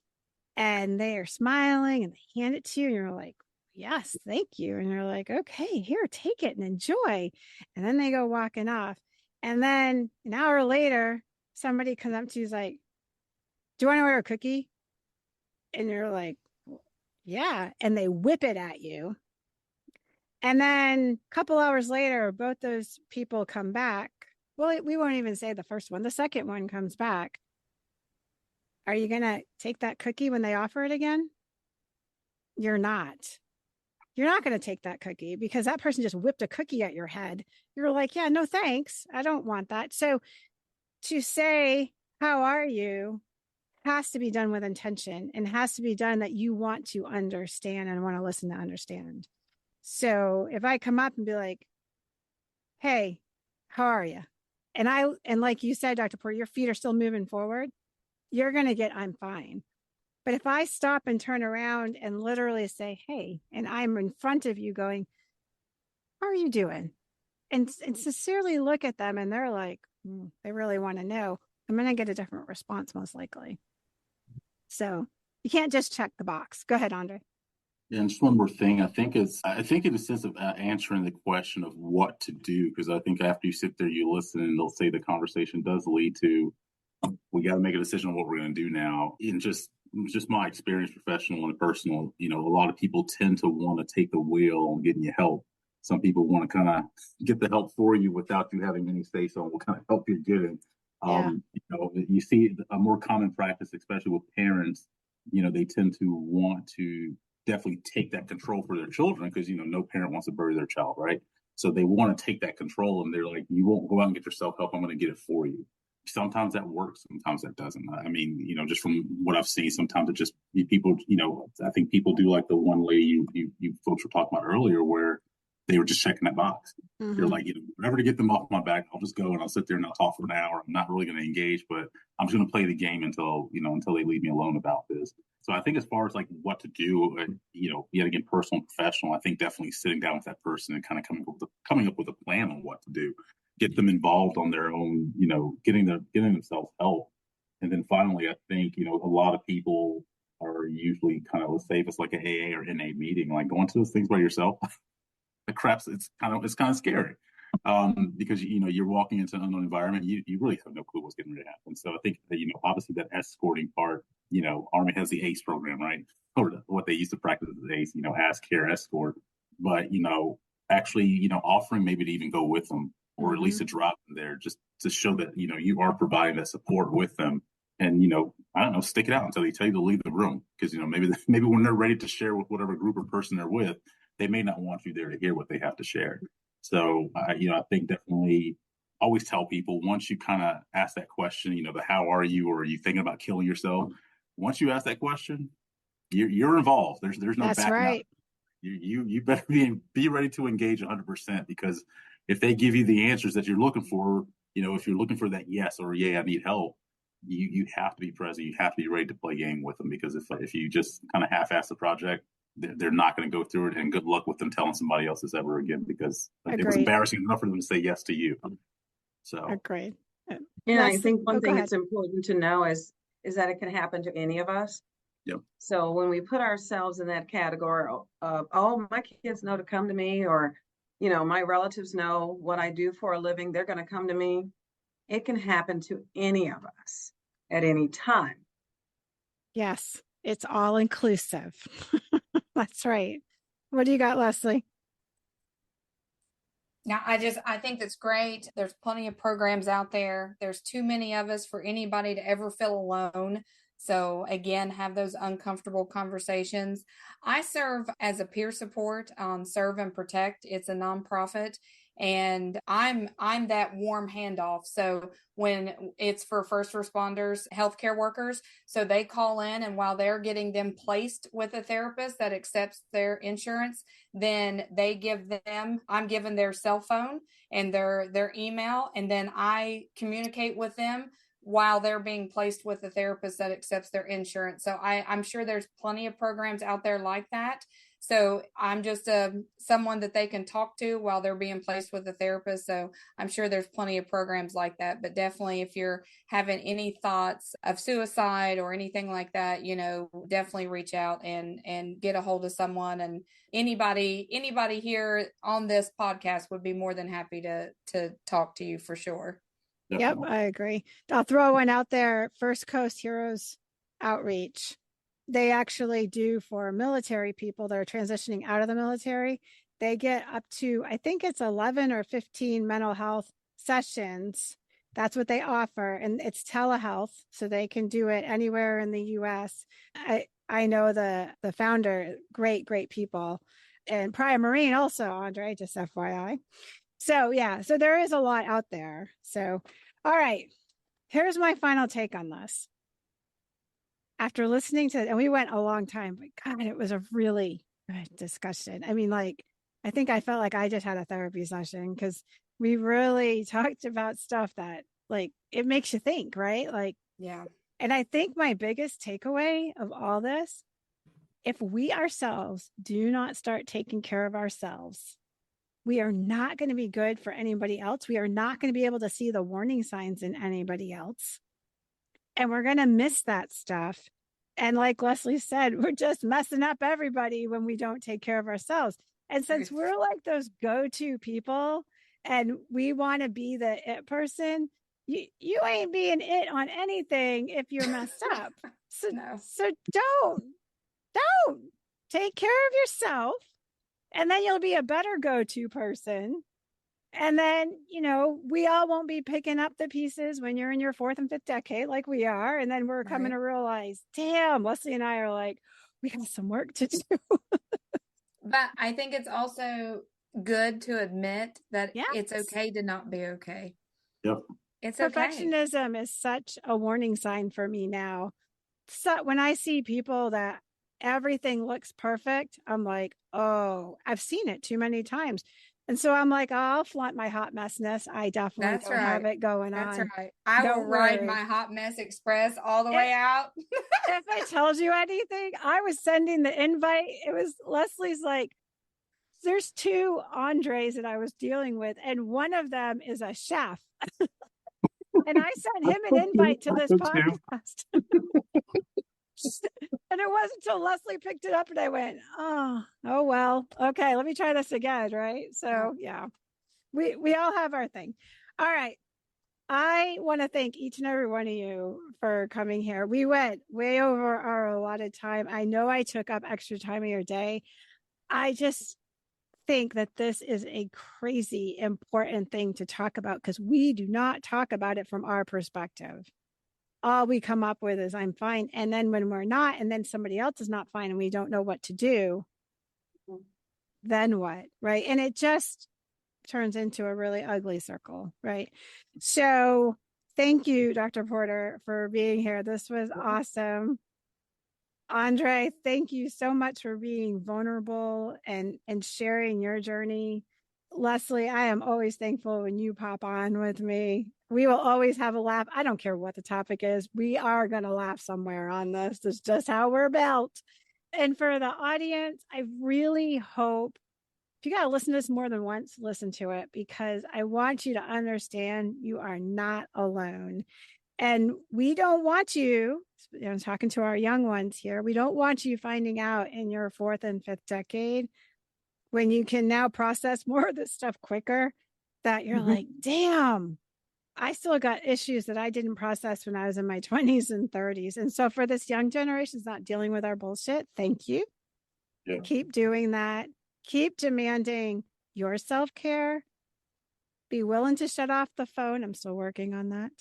And they are smiling and they hand it to you and you're like, yes, thank you. And you're like, okay, here, take it and enjoy. And then they go walking off. And then an hour later, somebody comes up to you, is like, do you want to order a cookie? And you're like, yeah. And they whip it at you. And then a couple hours later, both those people come back. Well, we won't even say the first one. The second one comes back. Are you going to take that cookie when they offer it again? You're not. You're not going to take that cookie because that person just whipped a cookie at your head. You're like, yeah, no, thanks. I don't want that. So to say, how are you, has to be done with intention and has to be done that you want to understand and want to listen to understand. So if I come up and be like, hey, how are you? And like you said, Dr. Porter, your feet are still moving forward, you're going to get, I'm fine. But if I stop and turn around and literally say, hey, and I'm in front of you going, how are you doing? And sincerely look at them and they're like, they really want to know, I'm going to get a different response most likely. So you can't just check the box. Go ahead, Andre. Yeah, and just one more thing. I think in the sense of answering the question of what to do, because I think after you sit there, you listen, and they'll say the conversation does lead to, we got to make a decision on what we're going to do now. And just my experience, professional and personal, a lot of people tend to want to take the wheel on getting you help. Some people want to kind of get the help for you without you having any say so on what kind of help you're getting. Yeah. You see a more common practice, especially with parents, they tend to want to definitely take that control for their children because, no parent wants to bury their child, right? So they want to take that control, and they're like, you won't go out and get yourself help. I'm going to get it for you. Sometimes that works. Sometimes that doesn't. I mean, just from what I've seen, sometimes it just people, I think people do like the one lady you folks were talking about earlier, where they were just checking that box. Mm-hmm. They're like, whatever to get them off my back, I'll just go and I'll sit there and I'll talk for an hour. I'm not really going to engage, but I'm just going to play the game until they leave me alone about this. So I think as far as like what to do, yet again, personal and professional, I think definitely sitting down with that person and kind of coming up with a plan on what to do, get them involved on their own, getting themselves help. And then finally, I think, a lot of people are usually kind of, let's say if it's like an AA or NA meeting, like going to those things by yourself, the craps, it's kind of scary. Because you're walking into an unknown environment, you really have no clue what's getting ready to happen. So I think that obviously that escorting part, Army has the ACE program, right? Or what they used to practice as ACE, ask, care, escort. But actually, offering maybe to even go with them, or at least to drop them there, just to show that you are providing that support with them. And I don't know, stick it out until they tell you to leave the room, because maybe when they're ready to share with whatever group or person they're with, they may not want you there to hear what they have to share. So, I think definitely always tell people, once you kind of ask that question, the how are you, or are you thinking about killing yourself? Once you ask that question, you're involved. There's no That's backing right. out. You better be ready to engage 100%, because if they give you the answers that you're looking for, if you're looking for that yes or yeah, I need help, you have to be present. You have to be ready to play game with them, because if you just kind of half-ass the project, they're not going to go through it. And good luck with them telling somebody else this ever again, because it was embarrassing enough for them to say yes to you. So agreed. Yeah, I think one thing that's important to know is that it can happen to any of us. Yep. So when we put ourselves in that category of, oh, my kids know to come to me, or, my relatives know what I do for a living, they're going to come to me. It can happen to any of us at any time. Yes, it's all inclusive. That's right. What do you got, Leslie? Now, I think that's great. There's plenty of programs out there. There's too many of us for anybody to ever feel alone. So again, have those uncomfortable conversations. I serve as a peer support on Serve and Protect. It's a nonprofit, and I'm that warm handoff. So when it's for first responders, healthcare workers, so they call in, and while they're getting them placed with a therapist that accepts their insurance, then I'm given their cell phone and their email, and then I communicate with them while they're being placed with a therapist that accepts their insurance. So I'm sure there's plenty of programs out there like that. So I'm just someone that they can talk to while they're being placed with a therapist. So I'm sure there's plenty of programs like that. But definitely, if you're having any thoughts of suicide or anything like that, definitely reach out and get a hold of someone. And anybody here on this podcast would be more than happy to talk to you for sure. Definitely. Yep, I agree. I'll throw one out there. First Coast Heroes Outreach. They actually do for military people that are transitioning out of the military. They get up to, I think it's 11 or 15 mental health sessions. That's what they offer. And it's telehealth, so they can do it anywhere in the US. I know the founder, great people. And Prior Marine also, Andre, just FYI. So yeah, so there is a lot out there. So, all right, here's my final take on this. After listening to it, and we went a long time, but God, it was a really good discussion. I mean, I think I felt like I just had a therapy session, because we really talked about stuff that it makes you think, right? Yeah. And I think my biggest takeaway of all this, if we ourselves do not start taking care of ourselves, we are not going to be good for anybody else. We are not going to be able to see the warning signs in anybody else. And we're going to miss that stuff. And like Leslie said, we're just messing up everybody when we don't take care of ourselves. And since we're like those go-to people and we want to be the it person, you ain't being it on anything if you're messed up. So, no. So don't take care of yourself. And then you'll be a better go-to person. And then, we all won't be picking up the pieces when you're in your 4th and 5th decade like we are. And then we're coming to realize, damn, Leslie and I are like, we got some work to do. But I think it's also good to admit that Yes. it's okay to not be okay. Yep. It's okay. Perfectionism is such a warning sign for me now. So when I see people that everything looks perfect, I'm like, oh, I've seen it too many times. And so I'm like, oh, I'll flaunt my hot messness. I definitely That's don't have right. it going That's on. right. I will Don't ride worry. my hot mess express all the way out. If I told you anything, I was sending the invite. It was Leslie's like, there's two Andres that I was dealing with, and one of them is a chef. And I sent him an invite to this podcast. And it wasn't until Leslie picked it up and I went, oh well, okay, let me try this again, right? So yeah, we all have our thing. All right. I want to thank each and every one of you for coming here. We went way over our allotted time. I know I took up extra time of your day. I just think that this is a crazy important thing to talk about because we do not talk about it from our perspective. All we come up with is I'm fine. And then when we're not, and then somebody else is not fine and we don't know what to do, then what? Right. And it just turns into a really ugly circle. Right. So thank you, Dr. Porter, for being here. This was awesome. Andre, thank you so much for being vulnerable and sharing your journey. Leslie, I am always thankful when you pop on with me. We will always have a laugh. I don't care what the topic is. We are going to laugh somewhere on this. This is just how we're built. And for the audience, I really hope if you got to listen to this more than once, listen to it because I want you to understand you are not alone. And we don't want you, I'm talking to our young ones here, we don't want you finding out in your fourth and fifth decade when you can now process more of this stuff quicker that you're like, damn, I still got issues that I didn't process when I was in my 20s and 30s. And so for this young generation, it's not dealing with our bullshit. Thank you. Yeah. Keep doing that. Keep demanding your self-care. Be willing to shut off the phone. I'm still working on that.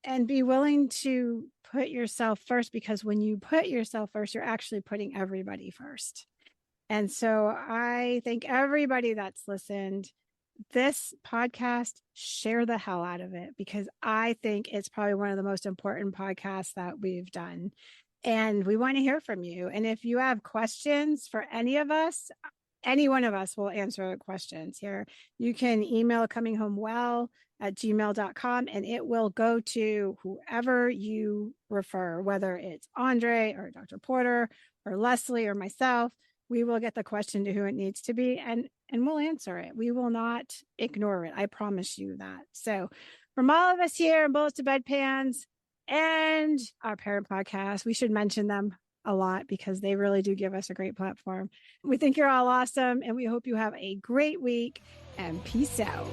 And be willing to put yourself first because when you put yourself first, you're actually putting everybody first. And so I thank everybody that's listened. This podcast, share the hell out of it because I think it's probably one of the most important podcasts that we've done. And we want to hear from you. And if you have questions for any of us, any one of us will answer questions here. You can email cominghomewell@gmail.com and it will go to whoever you refer, whether it's Andre or Dr. Porter or Leslie or myself. We will get the question to who it needs to be and we'll answer it. We will not ignore it. I promise you that. So from all of us here in Bullets to Bedpans and our parent podcast, we should mention them a lot because they really do give us a great platform. We think you're all awesome and we hope you have a great week and peace out.